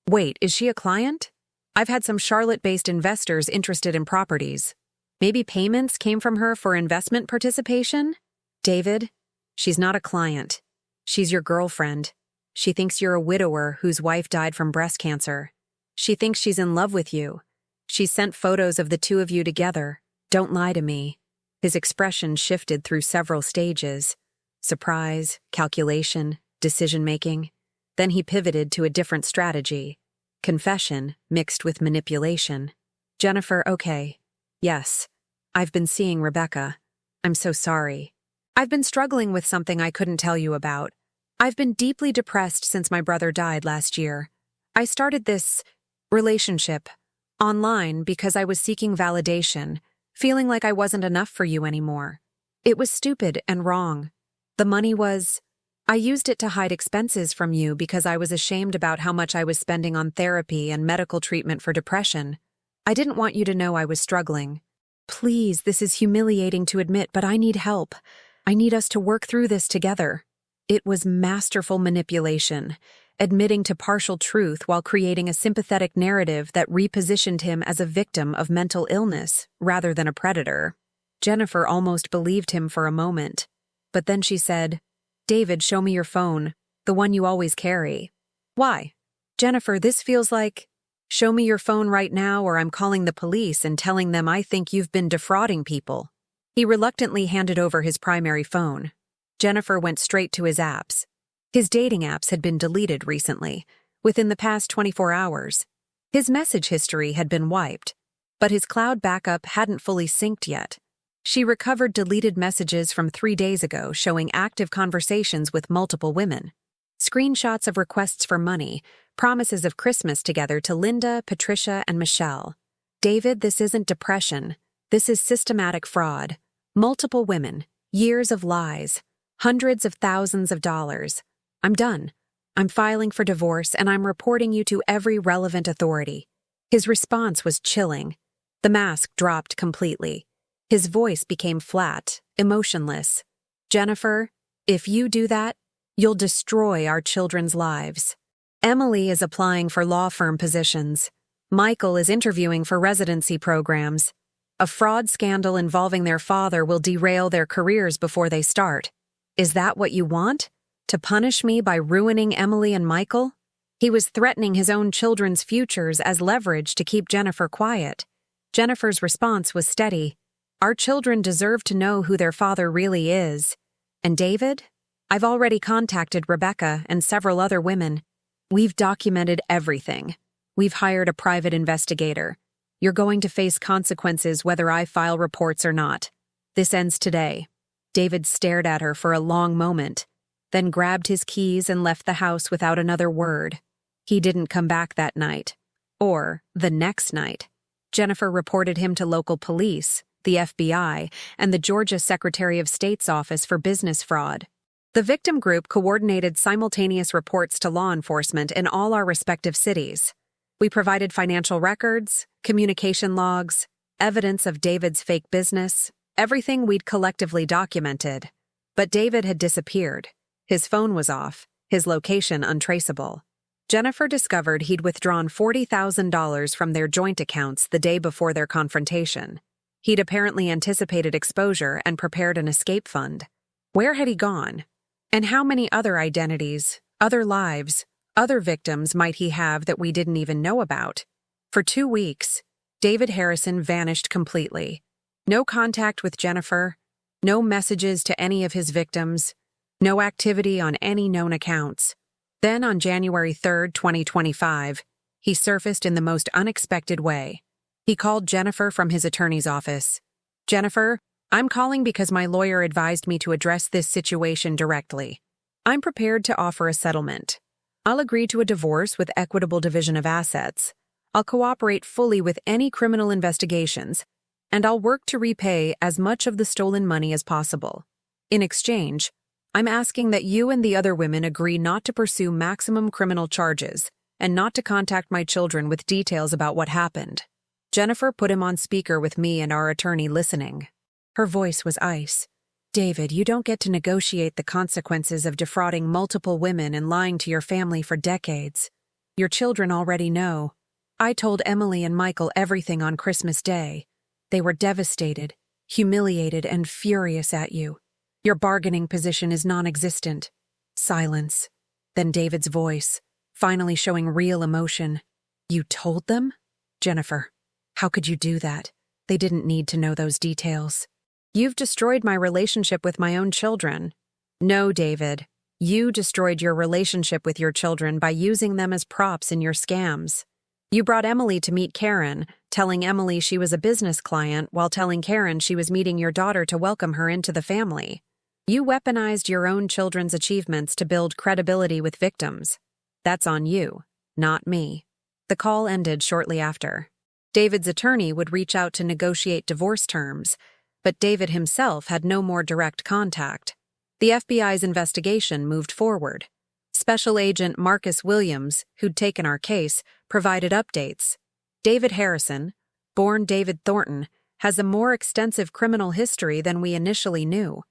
Wait, is she a client? I've had some Charlotte-based investors interested in properties. Maybe payments came from her for investment participation?" "David, she's not a client. She's your girlfriend. She thinks you're a widower whose wife died from breast cancer. She thinks she's in love with you. She's sent photos of the two of you together. Don't lie to me." His expression shifted through several stages. Surprise, calculation, decision-making. Then he pivoted to a different strategy. Confession mixed with manipulation. "Jennifer, okay. Yes, I've been seeing Rebecca. I'm so sorry. I've been struggling with something I couldn't tell you about. I've been deeply depressed since my brother died last year. I started this relationship online because I was seeking validation, feeling like I wasn't enough for you anymore. It was stupid and wrong. The money was I used it to hide expenses from you because I was ashamed about how much I was spending on therapy and medical treatment for depression. I didn't want you to know I was struggling. Please, this is humiliating to admit, but I need help. I need us to work through this together. It was masterful manipulation, admitting to partial truth while creating a sympathetic narrative that repositioned him as a victim of mental illness rather than a predator. Jennifer almost believed him for a moment. But then she said, "David, show me your phone, the one you always carry." "Why?" "Jennifer, this feels like, show me your phone right now or I'm calling the police and telling them I think you've been defrauding people." He reluctantly handed over his primary phone. Jennifer went straight to his apps. His dating apps had been deleted recently, within the past 24 hours. His message history had been wiped, but his cloud backup hadn't fully synced yet. She recovered deleted messages from 3 days ago showing active conversations with multiple women. Screenshots of requests for money, promises of Christmas together to Linda, Patricia, and Michelle. "David, this isn't depression. This is systematic fraud. Multiple women, years of lies, hundreds of thousands of dollars. I'm done. I'm filing for divorce and I'm reporting you to every relevant authority." His response was chilling. The mask dropped completely. His voice became flat, emotionless. "Jennifer, if you do that, you'll destroy our children's lives. Emily is applying for law firm positions. Michael is interviewing for residency programs. A fraud scandal involving their father will derail their careers before they start. Is that what you want? To punish me by ruining Emily and Michael?" He was threatening his own children's futures as leverage to keep Jennifer quiet. Jennifer's response was steady. "Our children deserve to know who their father really is. And David? I've already contacted Rebecca and several other women. We've documented everything. We've hired a private investigator. You're going to face consequences whether I file reports or not. This ends today." David stared at her for a long moment, then grabbed his keys and left the house without another word. He didn't come back that night. Or the next night. Jennifer reported him to local police, the FBI, and the Georgia Secretary of State's Office for Business Fraud. The victim group coordinated simultaneous reports to law enforcement in all our respective cities. We provided financial records, communication logs, evidence of David's fake business, everything we'd collectively documented. But David had disappeared. His phone was off, his location untraceable. Jennifer discovered he'd withdrawn $40,000 from their joint accounts the day before their confrontation. He'd apparently anticipated exposure and prepared an escape fund. Where had he gone? And how many other identities, other lives, other victims might he have that we didn't even know about? For 2 weeks, David Harrison vanished completely. No contact with Jennifer, no messages to any of his victims, no activity on any known accounts. Then on January 3, 2025, he surfaced in the most unexpected way. He called Jennifer from his attorney's office. "Jennifer, I'm calling because my lawyer advised me to address this situation directly. I'm prepared to offer a settlement. I'll agree to a divorce with equitable division of assets. I'll cooperate fully with any criminal investigations, and I'll work to repay as much of the stolen money as possible. In exchange, I'm asking that you and the other women agree not to pursue maximum criminal charges and not to contact my children with details about what happened." Jennifer put him on speaker with me and our attorney listening. Her voice was ice. "David, you don't get to negotiate the consequences of defrauding multiple women and lying to your family for decades. Your children already know. I told Emily and Michael everything on Christmas Day. They were devastated, humiliated, and furious at you. Your bargaining position is non-existent." Silence. Then David's voice, finally showing real emotion. "You told them? Jennifer, how could you do that? They didn't need to know those details. You've destroyed my relationship with my own children." "No, David. You destroyed your relationship with your children by using them as props in your scams. You brought Emily to meet Karen, telling Emily she was a business client while telling Karen she was meeting your daughter to welcome her into the family. You weaponized your own children's achievements to build credibility with victims. That's on you, not me." The call ended shortly after. David's attorney would reach out to negotiate divorce terms, but David himself had no more direct contact. The FBI's investigation moved forward. Special Agent Marcus Williams, who'd taken our case, provided updates. David Harrison, born David Thornton, has a more extensive criminal history than we initially knew.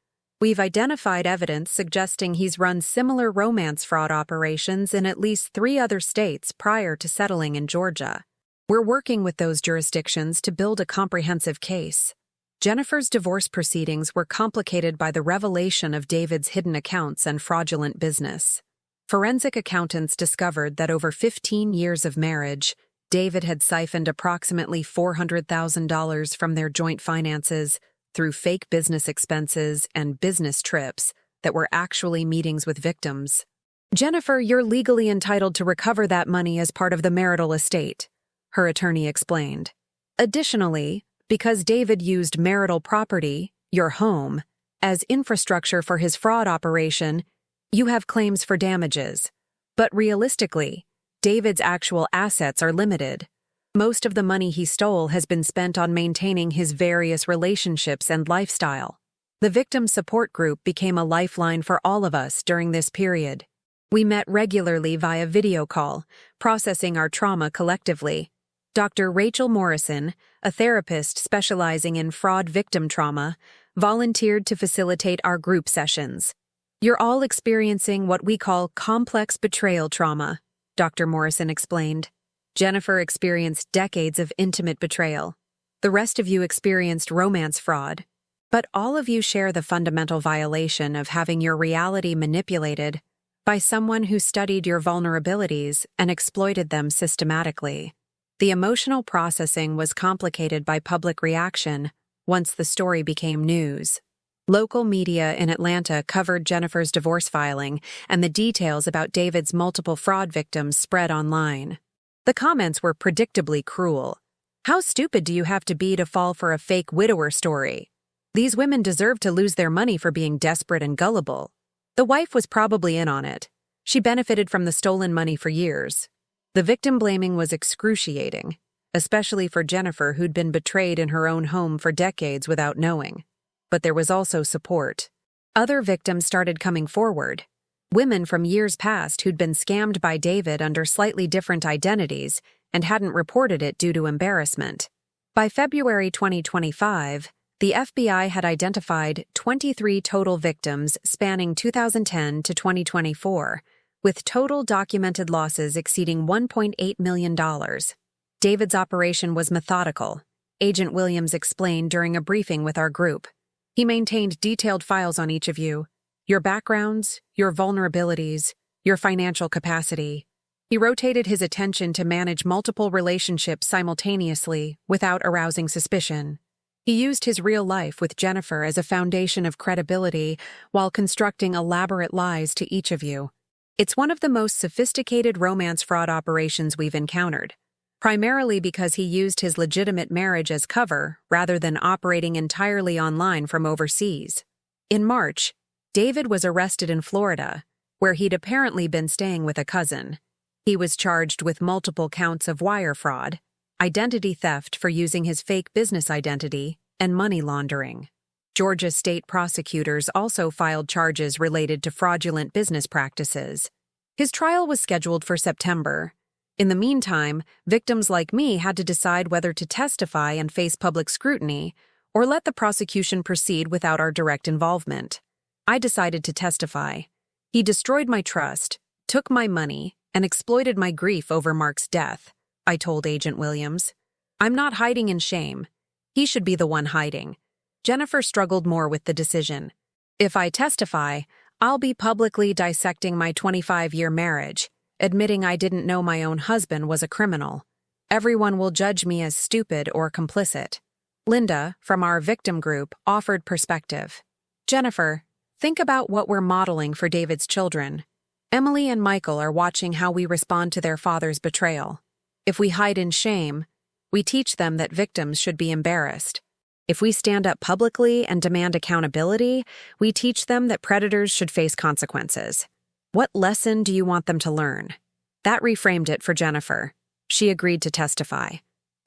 We've identified evidence suggesting he's run similar romance fraud operations in at least 3 other states prior to settling in Georgia. We're working with those jurisdictions to build a comprehensive case. Jennifer's divorce proceedings were complicated by the revelation of David's hidden accounts and fraudulent business. Forensic accountants discovered that over 15 years of marriage, David had siphoned approximately $400,000 from their joint finances through fake business expenses and business trips that were actually meetings with victims. Jennifer, you're legally entitled to recover that money as part of the marital estate, her attorney explained. Additionally, because David used marital property, your home, as infrastructure for his fraud operation, you have claims for damages. But realistically, David's actual assets are limited. Most of the money he stole has been spent on maintaining his various relationships and lifestyle. The victim support group became a lifeline for all of us during this period. We met regularly via video call, processing our trauma collectively. Dr. Rachel Morrison, a therapist specializing in fraud victim trauma, volunteered to facilitate our group sessions. You're all experiencing what we call complex betrayal trauma, Dr. Morrison explained. Jennifer experienced decades of intimate betrayal. The rest of you experienced romance fraud. But all of you share the fundamental violation of having your reality manipulated by someone who studied your vulnerabilities and exploited them systematically. The emotional processing was complicated by public reaction once the story became news. Local media in Atlanta covered Jennifer's divorce filing, and the details about David's multiple fraud victims spread online. The comments were predictably cruel. How stupid do you have to be to fall for a fake widower story? These women deserve to lose their money for being desperate and gullible. The wife was probably in on it. She benefited from the stolen money for years. The victim blaming was excruciating, especially for Jennifer, who'd been betrayed in her own home for decades without knowing. But there was also support. Other victims started coming forward. Women from years past who'd been scammed by David under slightly different identities and hadn't reported it due to embarrassment. By February 2025, the FBI had identified 23 total victims spanning 2010 to 2024, with total documented losses exceeding $1.8 million. David's operation was methodical, Agent Williams explained during a briefing with our group. He maintained detailed files on each of you, your backgrounds, your vulnerabilities, your financial capacity. He rotated his attention to manage multiple relationships simultaneously without arousing suspicion. He used his real life with Jennifer as a foundation of credibility while constructing elaborate lies to each of you. It's one of the most sophisticated romance fraud operations we've encountered, primarily because he used his legitimate marriage as cover rather than operating entirely online from overseas. In March, David was arrested in Florida, where he'd apparently been staying with a cousin. He was charged with multiple counts of wire fraud, identity theft for using his fake business identity, and money laundering. Georgia state prosecutors also filed charges related to fraudulent business practices. His trial was scheduled for September. In the meantime, victims like me had to decide whether to testify and face public scrutiny or let the prosecution proceed without our direct involvement. I decided to testify. He destroyed my trust, took my money, and exploited my grief over Mark's death, I told Agent Williams. I'm not hiding in shame. He should be the one hiding. Jennifer struggled more with the decision. If I testify, I'll be publicly dissecting my 25-year marriage, admitting I didn't know my own husband was a criminal. Everyone will judge me as stupid or complicit. Linda, from our victim group, offered perspective. Jennifer, think about what we're modeling for David's children. Emily and Michael are watching how we respond to their father's betrayal. If we hide in shame, we teach them that victims should be embarrassed. If we stand up publicly and demand accountability, we teach them that predators should face consequences. What lesson do you want them to learn? That reframed it for Jennifer. She agreed to testify.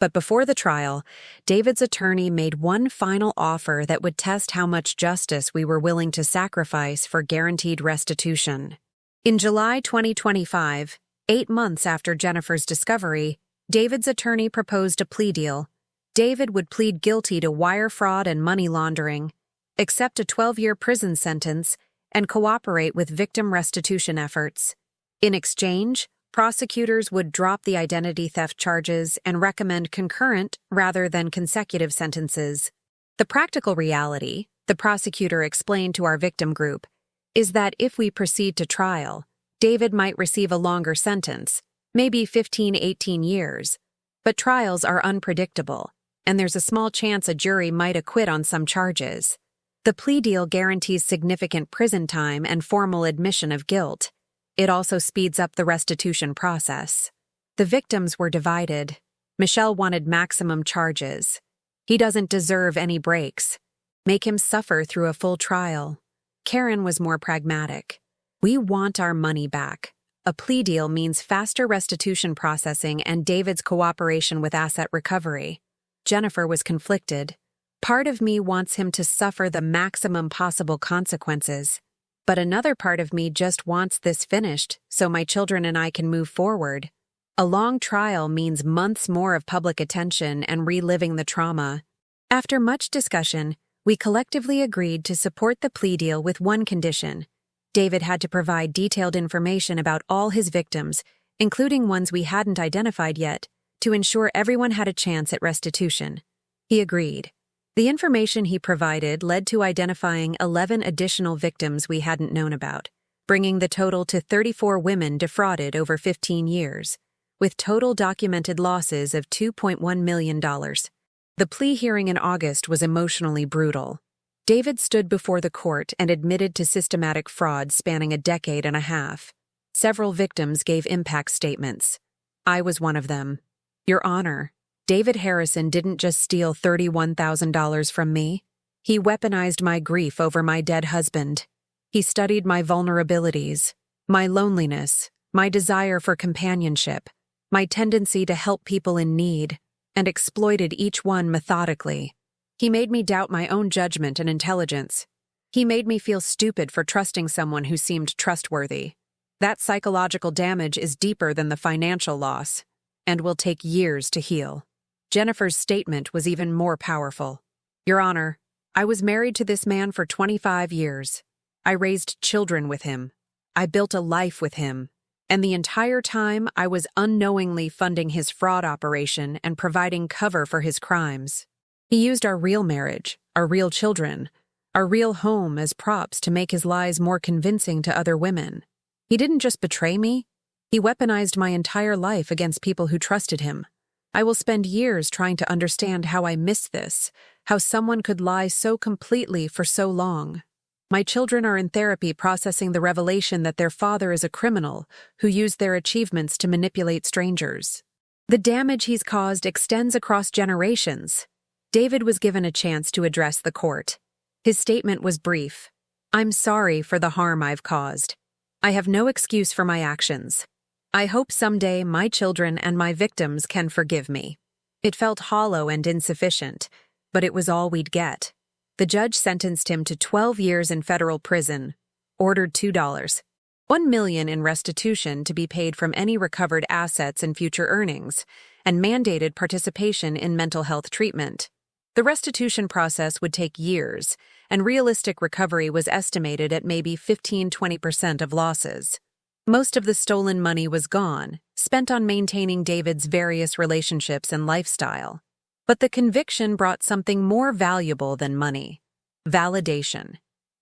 But before the trial, David's attorney made one final offer that would test how much justice we were willing to sacrifice for guaranteed restitution. In July 2025, 8 months after Jennifer's discovery, David's attorney proposed a plea deal. David would plead guilty to wire fraud and money laundering, accept a 12-year prison sentence, and cooperate with victim restitution efforts. In exchange, prosecutors would drop the identity theft charges and recommend concurrent rather than consecutive sentences. The practical reality, the prosecutor explained to our victim group, is that if we proceed to trial, David might receive a longer sentence, maybe 15-18 years. But trials are unpredictable, and there's a small chance a jury might acquit on some charges. The plea deal guarantees significant prison time and formal admission of guilt. It also speeds up the restitution process. The victims were divided. Michelle wanted maximum charges. He doesn't deserve any breaks. Make him suffer through a full trial. Karen was more pragmatic. We want our money back. A plea deal means faster restitution processing and David's cooperation with asset recovery. Jennifer was conflicted. Part of me wants him to suffer the maximum possible consequences, but another part of me just wants this finished so my children and I can move forward. A long trial means months more of public attention and reliving the trauma. After much discussion, we collectively agreed to support the plea deal with one condition. David had to provide detailed information about all his victims, including ones we hadn't identified yet, to ensure everyone had a chance at restitution. He agreed. The information he provided led to identifying 11 additional victims we hadn't known about, bringing the total to 34 women defrauded over 15 years, with total documented losses of $2.1 million. The plea hearing in August was emotionally brutal. David stood before the court and admitted to systematic fraud spanning a decade and a half. Several victims gave impact statements. I was one of them. Your Honor, David Harrison didn't just steal $31,000 from me. He weaponized my grief over my dead husband. He studied my vulnerabilities, my loneliness, my desire for companionship, my tendency to help people in need, and exploited each one methodically. He made me doubt my own judgment and intelligence. He made me feel stupid for trusting someone who seemed trustworthy. That psychological damage is deeper than the financial loss, and will take years to heal. Jennifer's statement was even more powerful. Your Honor, I was married to this man for 25 years. I raised children with him. I built a life with him. And the entire time I was unknowingly funding his fraud operation and providing cover for his crimes. He used our real marriage, our real children, our real home as props to make his lies more convincing to other women. He didn't just betray me. He weaponized my entire life against people who trusted him. I will spend years trying to understand how I missed this, how someone could lie so completely for so long. My children are in therapy processing the revelation that their father is a criminal who used their achievements to manipulate strangers. The damage he's caused extends across generations. David was given a chance to address the court. His statement was brief. I'm sorry for the harm I've caused. I have no excuse for my actions. I hope someday my children and my victims can forgive me. It felt hollow and insufficient, but it was all we'd get. The judge sentenced him to 12 years in federal prison, ordered $1 million in restitution to be paid from any recovered assets and future earnings, and mandated participation in mental health treatment. The restitution process would take years, and realistic recovery was estimated at maybe 15-20% of losses. Most of the stolen money was gone, spent on maintaining David's various relationships and lifestyle. But the conviction brought something more valuable than money: validation.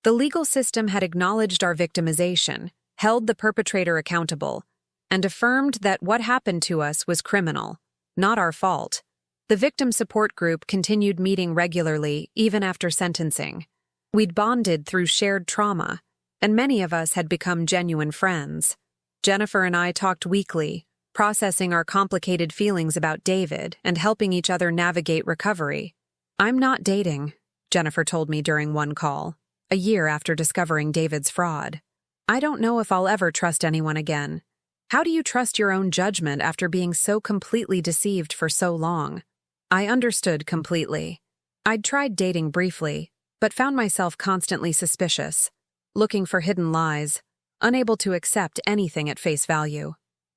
The legal system had acknowledged our victimization, held the perpetrator accountable, and affirmed that what happened to us was criminal, not our fault. The victim support group continued meeting regularly even after sentencing. We'd bonded through shared trauma, and many of us had become genuine friends. Jennifer and I talked weekly, processing our complicated feelings about David and helping each other navigate recovery. I'm not dating, Jennifer told me during one call, a year after discovering David's fraud. I don't know if I'll ever trust anyone again. How do you trust your own judgment after being so completely deceived for so long? I understood completely. I'd tried dating briefly, but found myself constantly suspicious, looking for hidden lies, unable to accept anything at face value.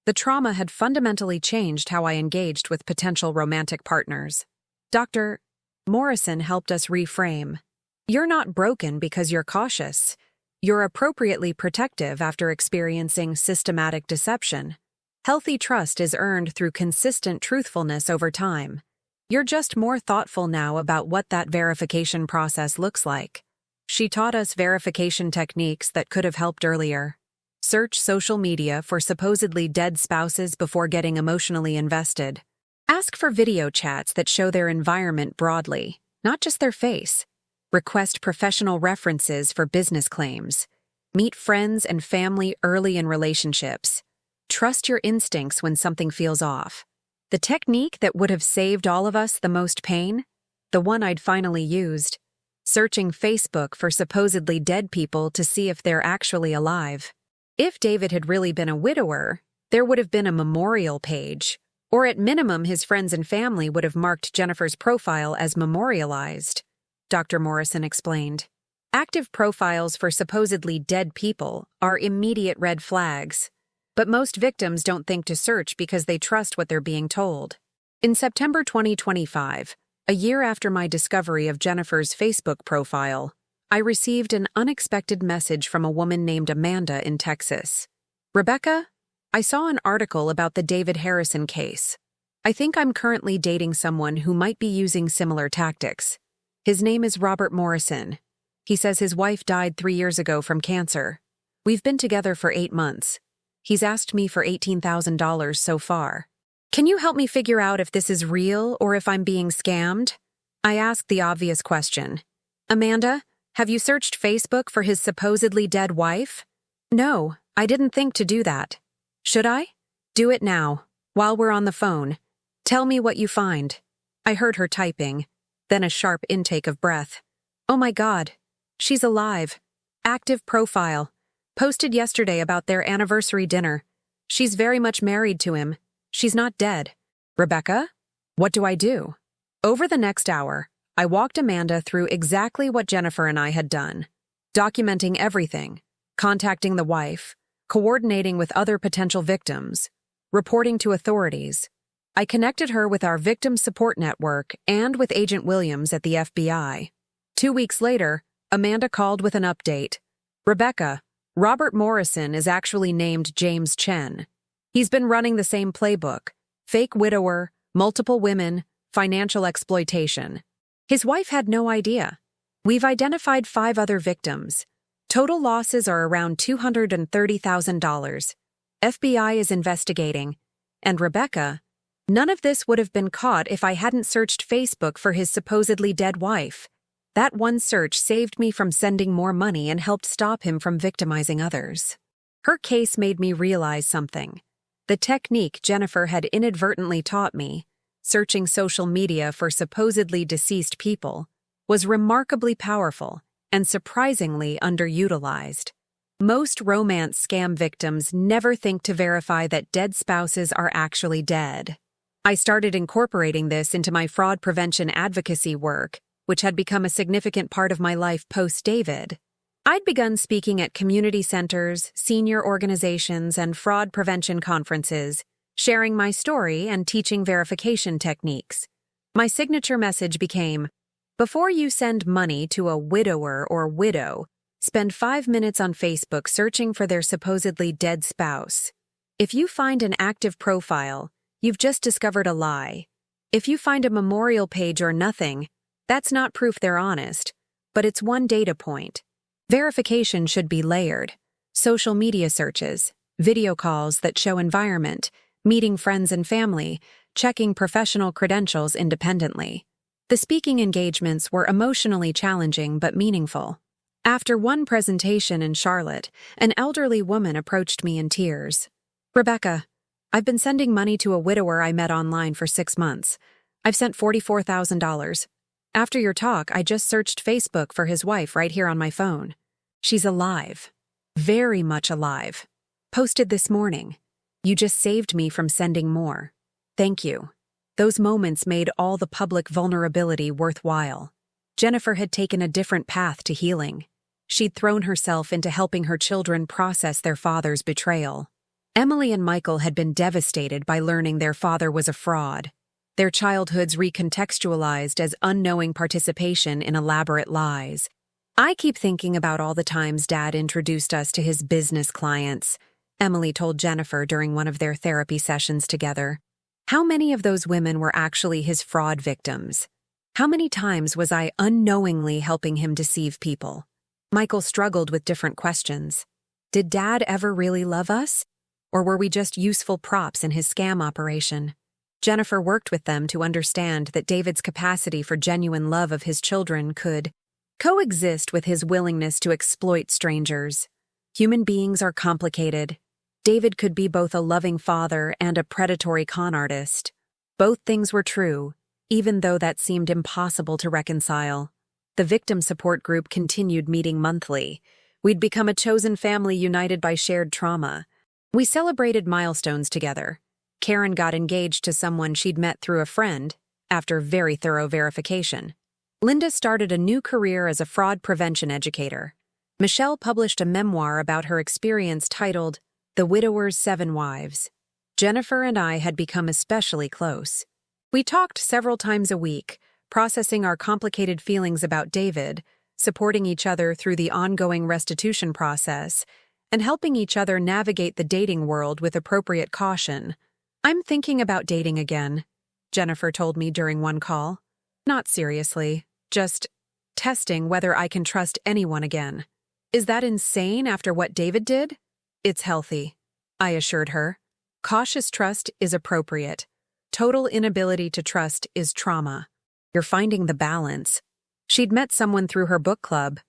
The trauma had fundamentally changed how I engaged with potential romantic partners. Dr. Morrison helped us reframe. You're not broken because you're cautious. You're appropriately protective after experiencing systematic deception. Healthy trust is earned through consistent truthfulness over time. You're just more thoughtful now about what that verification process looks like. She taught us verification techniques that could have helped earlier. Search social media for supposedly dead spouses before getting emotionally invested. Ask for video chats that show their environment broadly, not just their face. Request professional references for business claims. Meet friends and family early in relationships. Trust your instincts when something feels off. The technique that would have saved all of us the most pain? The one I'd finally used. Searching Facebook for supposedly dead people to see if they're actually alive. If David had really been a widower, there would have been a memorial page, or at minimum his friends and family would have marked Jennifer's profile as memorialized. Dr. Morrison explained. Active profiles for supposedly dead people are immediate red flags, but most victims don't think to search because they trust what they're being told. In September 2025, a year after my discovery of Jennifer's Facebook profile, I received an unexpected message from a woman named Amanda in Texas. Rebecca, I saw an article about the David Harrison case. I think I'm currently dating someone who might be using similar tactics. His name is Robert Morrison. He says his wife died 3 years ago from cancer. We've been together for 8 months. He's asked me for $18,000 so far. Can you help me figure out if this is real or if I'm being scammed? I asked the obvious question. Amanda, have you searched Facebook for his supposedly dead wife? No, I didn't think to do that. Should I? Do it now, while we're on the phone. Tell me what you find. I heard her typing, then a sharp intake of breath. Oh my God, she's alive. Active profile. Posted yesterday about their anniversary dinner. She's very much married to him. She's not dead. Rebecca? What do I do? Over the next hour, I walked Amanda through exactly what Jennifer and I had done. Documenting everything. Contacting the wife. Coordinating with other potential victims. Reporting to authorities. I connected her with our victim support network and with Agent Williams at the FBI. 2 weeks later, Amanda called with an update. Rebecca, Robert Morrison is actually named James Chen. He's been running the same playbook. Fake widower, multiple women, financial exploitation. His wife had no idea. We've identified 5 other victims. Total losses are around $230,000. FBI is investigating. And Rebecca, none of this would have been caught if I hadn't searched Facebook for his supposedly dead wife. That one search saved me from sending more money and helped stop him from victimizing others. Her case made me realize something. The technique Jennifer had inadvertently taught me, searching social media for supposedly deceased people, was remarkably powerful and surprisingly underutilized. Most romance scam victims never think to verify that dead spouses are actually dead. I started incorporating this into my fraud prevention advocacy work, which had become a significant part of my life post-David. I'd begun speaking at community centers, senior organizations, and fraud prevention conferences, sharing my story and teaching verification techniques. My signature message became, before you send money to a widower or widow, spend 5 minutes on Facebook searching for their supposedly dead spouse. If you find an active profile, you've just discovered a lie. If you find a memorial page or nothing, that's not proof they're honest, but it's one data point. Verification should be layered. Social media searches, video calls that show environment, meeting friends and family, checking professional credentials independently. The speaking engagements were emotionally challenging but meaningful. After one presentation in Charlotte, an elderly woman approached me in tears. Rebecca, I've been sending money to a widower I met online for 6 months. I've sent $44,000. After your talk, I just searched Facebook for his wife right here on my phone. She's alive. Very much alive. Posted this morning. You just saved me from sending more. Thank you. Those moments made all the public vulnerability worthwhile. Jennifer had taken a different path to healing. She'd thrown herself into helping her children process their father's betrayal. Emily and Michael had been devastated by learning their father was a fraud, their childhoods recontextualized as unknowing participation in elaborate lies. I keep thinking about all the times Dad introduced us to his business clients, Emily told Jennifer during one of their therapy sessions together. How many of those women were actually his fraud victims? How many times was I unknowingly helping him deceive people? Michael struggled with different questions. Did Dad ever really love us? Or were we just useful props in his scam operation? Jennifer worked with them to understand that David's capacity for genuine love of his children could coexist with his willingness to exploit strangers. Human beings are complicated. David could be both a loving father and a predatory con artist. Both things were true, even though that seemed impossible to reconcile. The victim support group continued meeting monthly. We'd become a chosen family united by shared trauma. We celebrated milestones together. Karen got engaged to someone she'd met through a friend, after very thorough verification. Linda started a new career as a fraud prevention educator. Michelle published a memoir about her experience titled The Widower's 7 Wives. Jennifer and I had become especially close. We talked several times a week, processing our complicated feelings about David, supporting each other through the ongoing restitution process, and helping each other navigate the dating world with appropriate caution. I'm thinking about dating again, Jennifer told me during one call. Not seriously, just testing whether I can trust anyone again. Is that insane after what David did? It's healthy, I assured her. Cautious trust is appropriate. Total inability to trust is trauma. You're finding the balance. She'd met someone through her book club,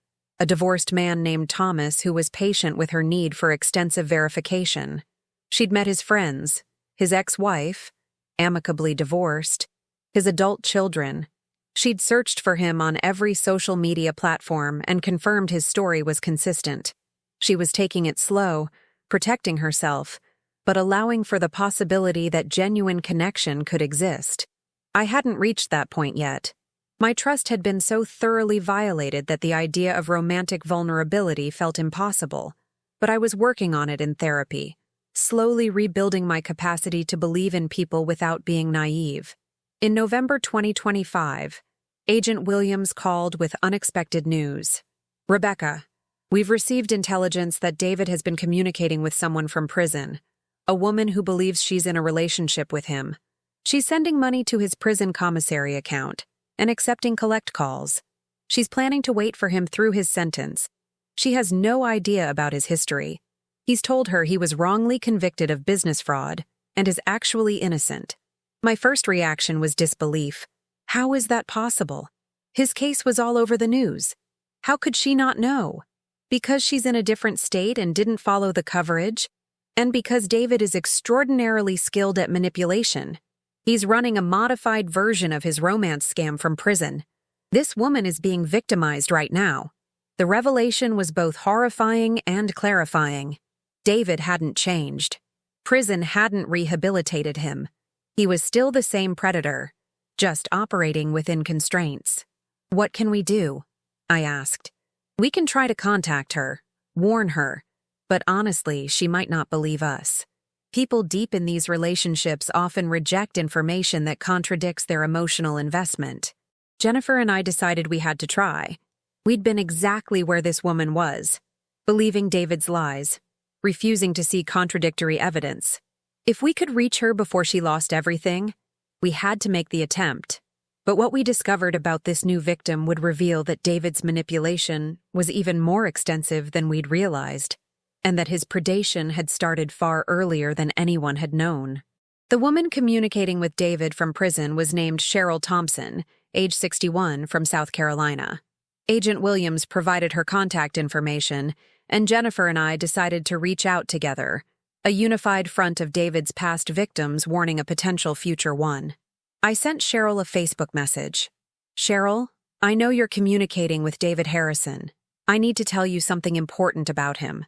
a divorced man named Thomas who was patient with her need for extensive verification. She'd met his friends, his ex-wife, amicably divorced, his adult children. She'd searched for him on every social media platform and confirmed his story was consistent. She was taking it slow, protecting herself, but allowing for the possibility that genuine connection could exist. I hadn't reached that point yet. My trust had been so thoroughly violated that the idea of romantic vulnerability felt impossible, but I was working on it in therapy, slowly rebuilding my capacity to believe in people without being naive. In November 2025, Agent Williams called with unexpected news. Rebecca, we've received intelligence that David has been communicating with someone from prison, a woman who believes she's in a relationship with him. She's sending money to his prison commissary account and accepting collect calls. She's planning to wait for him through his sentence. She has no idea about his history. He's told her he was wrongly convicted of business fraud and is actually innocent. My first reaction was disbelief. How is that possible? His case was all over the news. How could she not know? Because she's in a different state and didn't follow the coverage? And because David is extraordinarily skilled at manipulation. He's running a modified version of his romance scam from prison. This woman is being victimized right now. The revelation was both horrifying and clarifying. David hadn't changed. Prison hadn't rehabilitated him. He was still the same predator, just operating within constraints. What can we do? I asked. We can try to contact her, warn her, but honestly, she might not believe us. People deep in these relationships often reject information that contradicts their emotional investment. Jennifer and I decided we had to try. We'd been exactly where this woman was, believing David's lies, refusing to see contradictory evidence. If we could reach her before she lost everything, we had to make the attempt. But what we discovered about this new victim would reveal that David's manipulation was even more extensive than we'd realized, and that his predation had started far earlier than anyone had known. The woman communicating with David from prison was named Cheryl Thompson, age 61, from South Carolina. Agent Williams provided her contact information, and Jennifer and I decided to reach out together, a unified front of David's past victims warning a potential future one. I sent Cheryl a Facebook message. Cheryl, I know you're communicating with David Harrison. I need to tell you something important about him.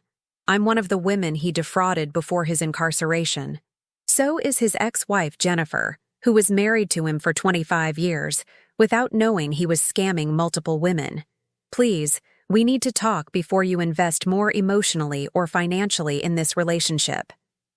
I'm one of the women he defrauded before his incarceration. So is his ex-wife, Jennifer, who was married to him for 25 years, without knowing he was scamming multiple women. Please, we need to talk before you invest more emotionally or financially in this relationship.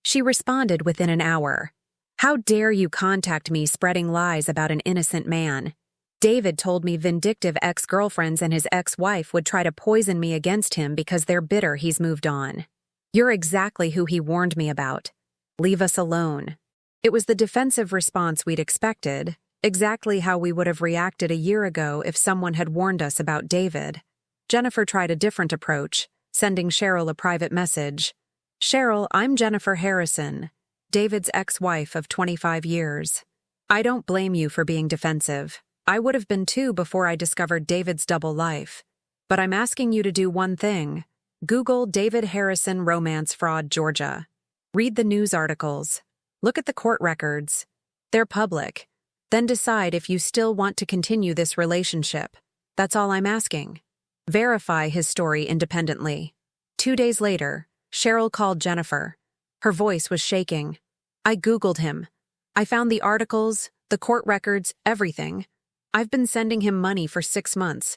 She responded within an hour. How dare you contact me spreading lies about an innocent man? David told me vindictive ex-girlfriends and his ex-wife would try to poison me against him because they're bitter he's moved on. You're exactly who he warned me about. Leave us alone. It was the defensive response we'd expected, exactly how we would have reacted a year ago if someone had warned us about David. Jennifer tried a different approach, sending Cheryl a private message. Cheryl, I'm Jennifer Harrison, David's ex-wife of 25 years. I don't blame you for being defensive. I would have been too before I discovered David's double life. But I'm asking you to do one thing. Google David Harrison Romance Fraud, Georgia. Read the news articles. Look at the court records. They're public. Then decide if you still want to continue this relationship. That's all I'm asking. Verify his story independently. 2 days later, Cheryl called Jennifer. Her voice was shaking. I Googled him. I found the articles, the court records, everything. I've been sending him money for 6 months,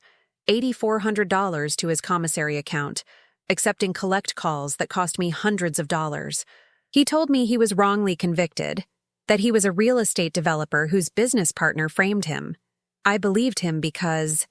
$8,400 to his commissary account, accepting collect calls that cost me hundreds of dollars. He told me he was wrongly convicted, that he was a real estate developer whose business partner framed him. I believed him because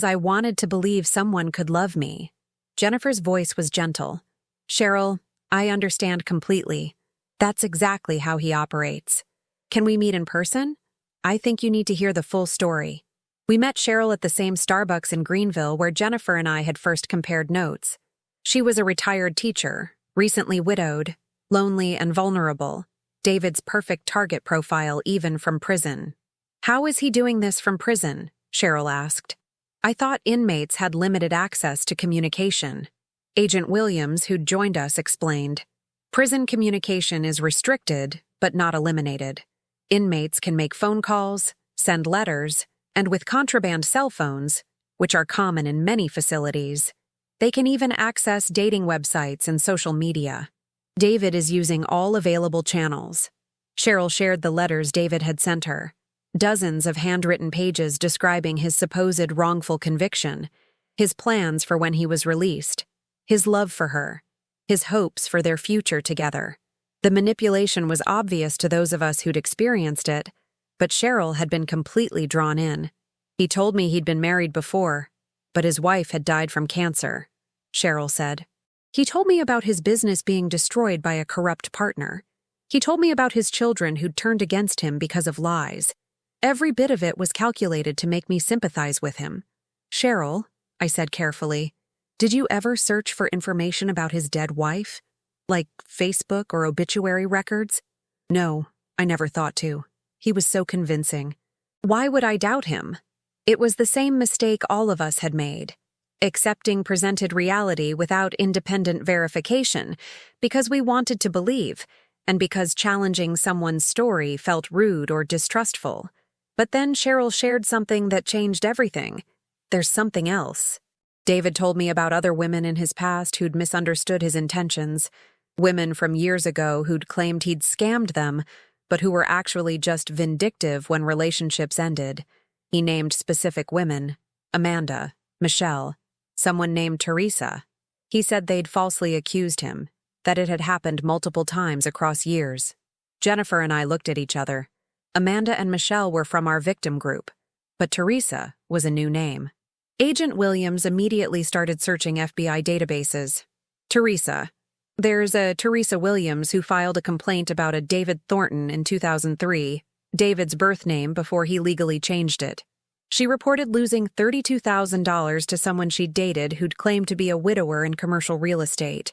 I wanted to believe someone could love me. Jennifer's voice was gentle. Cheryl, I understand completely. That's exactly how he operates. Can we meet in person? I think you need to hear the full story. We met Cheryl at the same Starbucks in Greenville where Jennifer and I had first compared notes. She was a retired teacher, recently widowed, lonely and vulnerable. David's perfect target profile even from prison. How is he doing this from prison? Cheryl asked. I thought inmates had limited access to communication. Agent Williams, who'd joined us, explained. Prison communication is restricted, but not eliminated. Inmates can make phone calls, send letters, and with contraband cell phones, which are common in many facilities, they can even access dating websites and social media. David is using all available channels. Cheryl shared the letters David had sent her. Dozens of handwritten pages describing his supposed wrongful conviction, his plans for when he was released, his love for her, his hopes for their future together. The manipulation was obvious to those of us who'd experienced it, but Cheryl had been completely drawn in. He told me he'd been married before, but his wife had died from cancer, Cheryl said. He told me about his business being destroyed by a corrupt partner. He told me about his children who'd turned against him because of lies. Every bit of it was calculated to make me sympathize with him. Cheryl, I said carefully, did you ever search for information about his dead wife? Like Facebook or obituary records? No, I never thought to. He was so convincing. Why would I doubt him? It was the same mistake all of us had made. Accepting presented reality without independent verification, because we wanted to believe, and because challenging someone's story felt rude or distrustful. But then Cheryl shared something that changed everything. There's something else. David told me about other women in his past who'd misunderstood his intentions. Women from years ago who'd claimed he'd scammed them, but who were actually just vindictive when relationships ended. He named specific women: Amanda, Michelle, someone named Teresa. He said they'd falsely accused him, that it had happened multiple times across years. Jennifer and I looked at each other. Amanda and Michelle were from our victim group, but Teresa was a new name. Agent Williams immediately started searching FBI databases. Teresa. There's a Teresa Williams who filed a complaint about a David Thornton in 2003, David's birth name before he legally changed it. She reported losing $32,000 to someone she'd dated who'd claimed to be a widower in commercial real estate.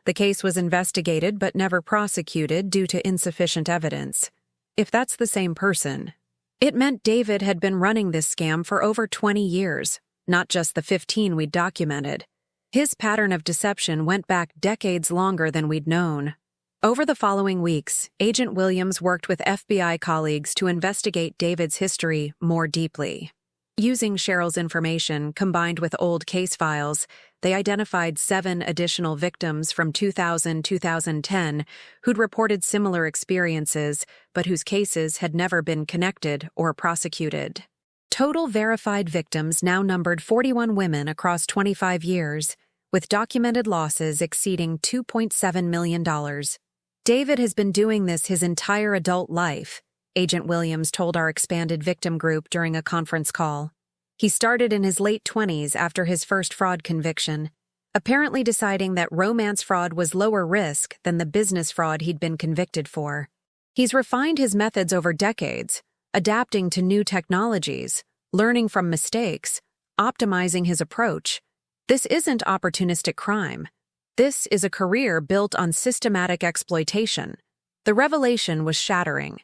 The case was investigated but never prosecuted due to insufficient evidence. If that's the same person, it meant David had been running this scam for over 20 years, not just the 15 we'd documented. His pattern of deception went back decades longer than we'd known. Over the following weeks, Agent Williams worked with FBI colleagues to investigate David's history more deeply. Using Cheryl's information combined with old case files, they identified 7 additional victims from 2000-2010 who'd reported similar experiences, but whose cases had never been connected or prosecuted. Total verified victims now numbered 41 women across 25 years, with documented losses exceeding $2.7 million. David has been doing this his entire adult life, Agent Williams told our expanded victim group during a conference call. He started in his late 20s after his first fraud conviction, apparently deciding that romance fraud was lower risk than the business fraud he'd been convicted for. He's refined his methods over decades, adapting to new technologies, learning from mistakes, optimizing his approach. This isn't opportunistic crime. This is a career built on systematic exploitation. The revelation was shattering.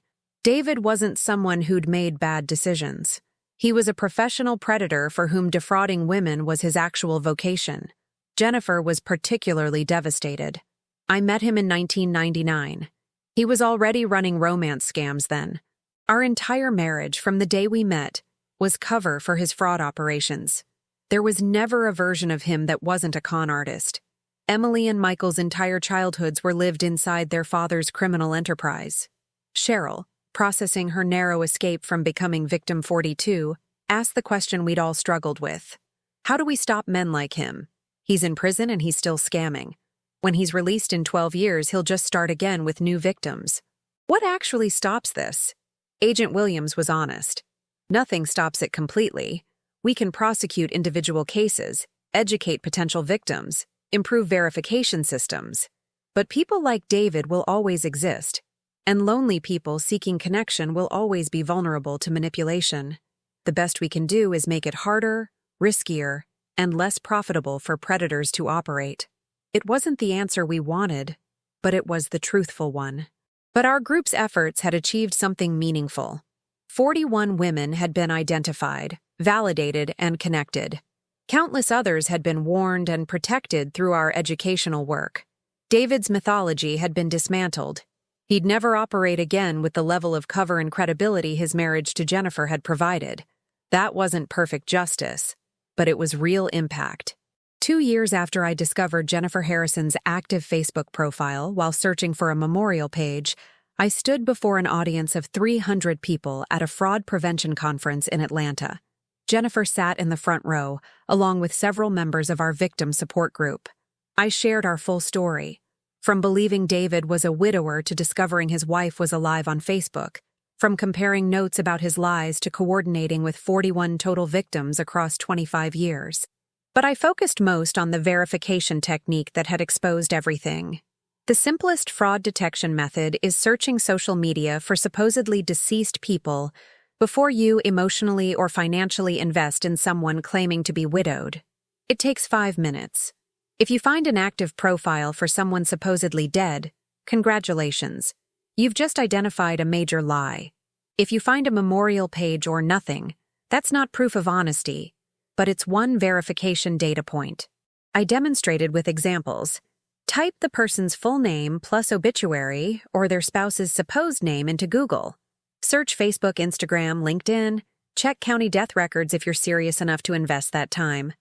David wasn't someone who'd made bad decisions. He was a professional predator for whom defrauding women was his actual vocation. Jennifer was particularly devastated. I met him in 1999. He was already running romance scams then. Our entire marriage, from the day we met, was cover for his fraud operations. There was never a version of him that wasn't a con artist. Emily and Michael's entire childhoods were lived inside their father's criminal enterprise. Cheryl, processing her narrow escape from becoming victim 42, asked the question we'd all struggled with. How do we stop men like him? He's in prison and he's still scamming. When he's released in 12 years, he'll just start again with new victims. What actually stops this? Agent Williams was honest. Nothing stops it completely. We can prosecute individual cases, educate potential victims, improve verification systems. But people like David will always exist. And lonely people seeking connection will always be vulnerable to manipulation. The best we can do is make it harder, riskier, and less profitable for predators to operate. It wasn't the answer we wanted, but it was the truthful one. But our group's efforts had achieved something meaningful. 41 women had been identified, validated, and connected. Countless others had been warned and protected through our educational work. David's mythology had been dismantled. He'd never operate again with the level of cover and credibility his marriage to Jennifer had provided. That wasn't perfect justice, but it was real impact. 2 years after I discovered Jennifer Harrison's active Facebook profile while searching for a memorial page, I stood before an audience of 300 people at a fraud prevention conference in Atlanta. Jennifer sat in the front row, along with several members of our victim support group. I shared our full story. From believing David was a widower to discovering his wife was alive on Facebook, from comparing notes about his lies to coordinating with 41 total victims across 25 years. But I focused most on the verification technique that had exposed everything. The simplest fraud detection method is searching social media for supposedly deceased people before you emotionally or financially invest in someone claiming to be widowed. It takes 5 minutes. If you find an active profile for someone supposedly dead, congratulations. You've just identified a major lie. If you find a memorial page or nothing, that's not proof of honesty, but it's one verification data point. I demonstrated with examples. Type the person's full name plus obituary or their spouse's supposed name into Google. Search Facebook, Instagram, LinkedIn. Check county death records if you're serious enough to invest that time.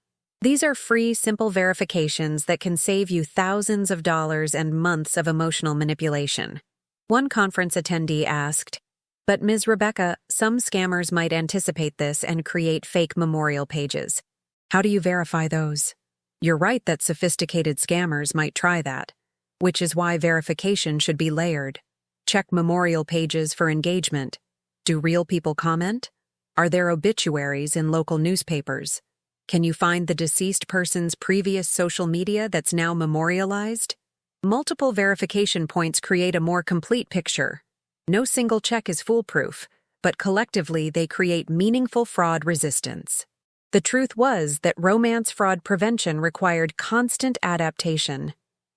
These are free, simple verifications that can save you thousands of dollars and months of emotional manipulation. One conference attendee asked, "But Ms. Rebecca, some scammers might anticipate this and create fake memorial pages. How do you verify those?" You're right that sophisticated scammers might try that, which is why verification should be layered. Check memorial pages for engagement. Do real people comment? Are there obituaries in local newspapers? Can you find the deceased person's previous social media that's now memorialized? Multiple verification points create a more complete picture. No single check is foolproof, but collectively they create meaningful fraud resistance. The truth was that romance fraud prevention required constant adaptation.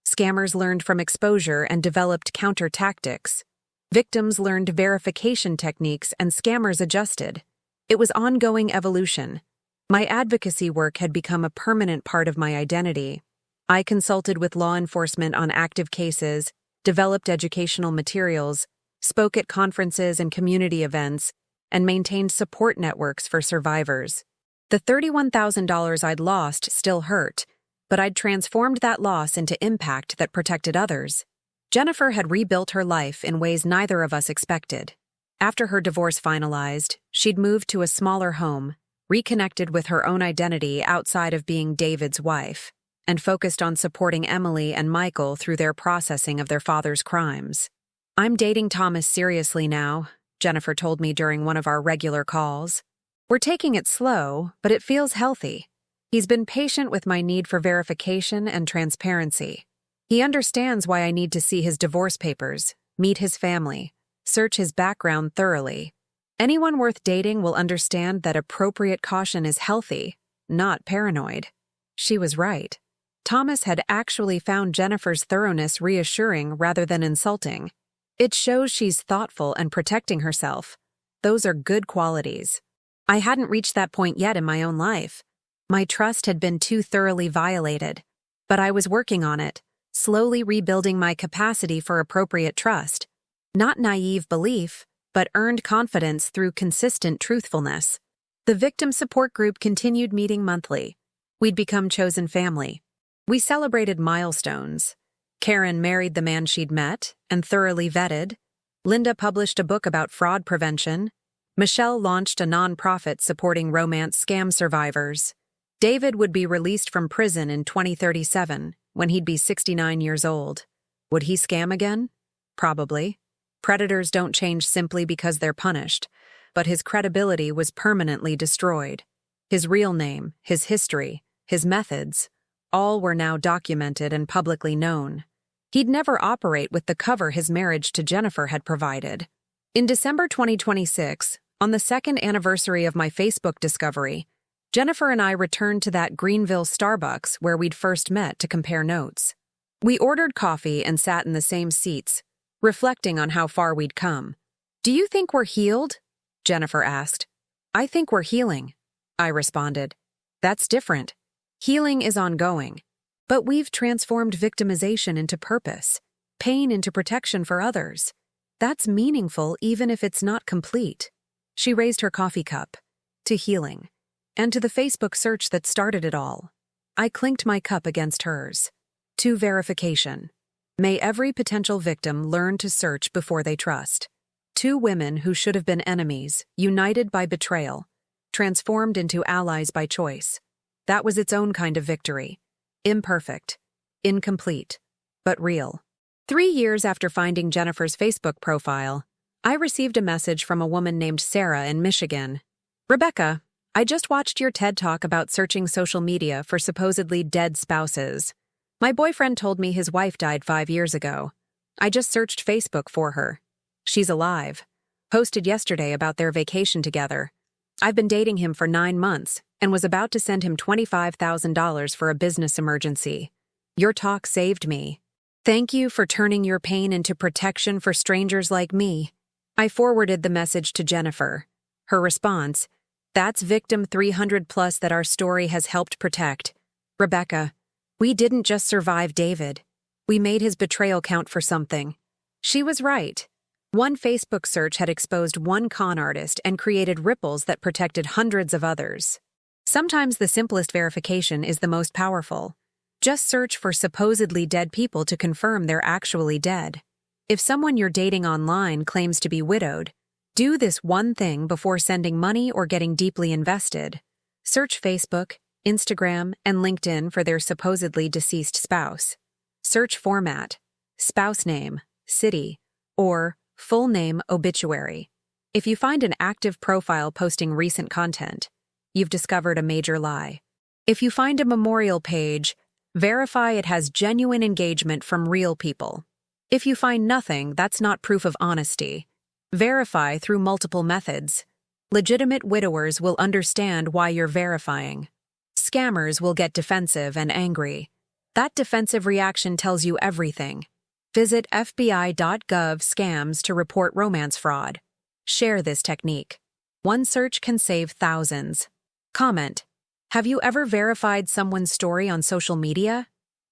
Scammers learned from exposure and developed counter tactics. Victims learned verification techniques and scammers adjusted. It was ongoing evolution. My advocacy work had become a permanent part of my identity. I consulted with law enforcement on active cases, developed educational materials, spoke at conferences and community events, and maintained support networks for survivors. The $31,000 I'd lost still hurt, but I'd transformed that loss into impact that protected others. Jennifer had rebuilt her life in ways neither of us expected. After her divorce finalized, she'd moved to a smaller home, reconnected with her own identity outside of being David's wife, and focused on supporting Emily and Michael through their processing of their father's crimes. "I'm dating Thomas seriously now," Jennifer told me during one of our regular calls. "We're taking it slow, but it feels healthy. He's been patient with my need for verification and transparency. He understands why I need to see his divorce papers, meet his family, search his background thoroughly. Anyone worth dating will understand that appropriate caution is healthy, not paranoid." She was right. Thomas had actually found Jennifer's thoroughness reassuring rather than insulting. It shows she's thoughtful and protecting herself. Those are good qualities. I hadn't reached that point yet in my own life. My trust had been too thoroughly violated. But I was working on it, slowly rebuilding my capacity for appropriate trust. Not naive belief, but earned confidence through consistent truthfulness. The victim support group continued meeting monthly. We'd become chosen family. We celebrated milestones. Karen married the man she'd met and thoroughly vetted. Linda published a book about fraud prevention. Michelle launched a nonprofit supporting romance scam survivors. David would be released from prison in 2037, when he'd be 69 years old. Would he scam again? Probably. Predators don't change simply because they're punished, but his credibility was permanently destroyed. His real name, his history, his methods, all were now documented and publicly known. He'd never operate with the cover his marriage to Jennifer had provided. In December 2026, on the second anniversary of my Facebook discovery, Jennifer and I returned to that Greenville Starbucks where we'd first met to compare notes. We ordered coffee and sat in the same seats, reflecting on how far we'd come. "Do you think we're healed?" Jennifer asked. "I think we're healing," I responded. "That's different. Healing is ongoing. But we've transformed victimization into purpose, pain into protection for others. That's meaningful even if it's not complete." She raised her coffee cup. "To healing. And to the Facebook search that started it all." I clinked my cup against hers. "To verification. May every potential victim learn to search before they trust." Two women who should have been enemies, united by betrayal, transformed into allies by choice. That was its own kind of victory. Imperfect, incomplete, but real. 3 years after finding Jennifer's Facebook profile, I received a message from a woman named Sarah in Michigan. "Rebecca, I just watched your TED Talk about searching social media for supposedly dead spouses. My boyfriend told me his wife died 5 years ago. I just searched Facebook for her. She's alive. Posted yesterday about their vacation together. I've been dating him for 9 months and was about to send him $25,000 for a business emergency. Your talk saved me. Thank you for turning your pain into protection for strangers like me." I forwarded the message to Jennifer. Her response: "That's victim 300 plus that our story has helped protect. Rebecca, we didn't just survive David. We made his betrayal count for something." She was right. One Facebook search had exposed one con artist and created ripples that protected hundreds of others. Sometimes the simplest verification is the most powerful. Just search for supposedly dead people to confirm they're actually dead. If someone you're dating online claims to be widowed, do this one thing before sending money or getting deeply invested. Search Facebook, Instagram, and LinkedIn for their supposedly deceased spouse. Search format: spouse name, city, or full name obituary. If you find an active profile posting recent content, you've discovered a major lie. If you find a memorial page, verify it has genuine engagement from real people. If you find nothing, that's not proof of honesty. Verify through multiple methods. Legitimate widowers will understand why you're verifying. Scammers will get defensive and angry. That defensive reaction tells you everything. Visit fbi.gov scams to report romance fraud. Share this technique. One search can save thousands. Comment: have you ever verified someone's story on social media?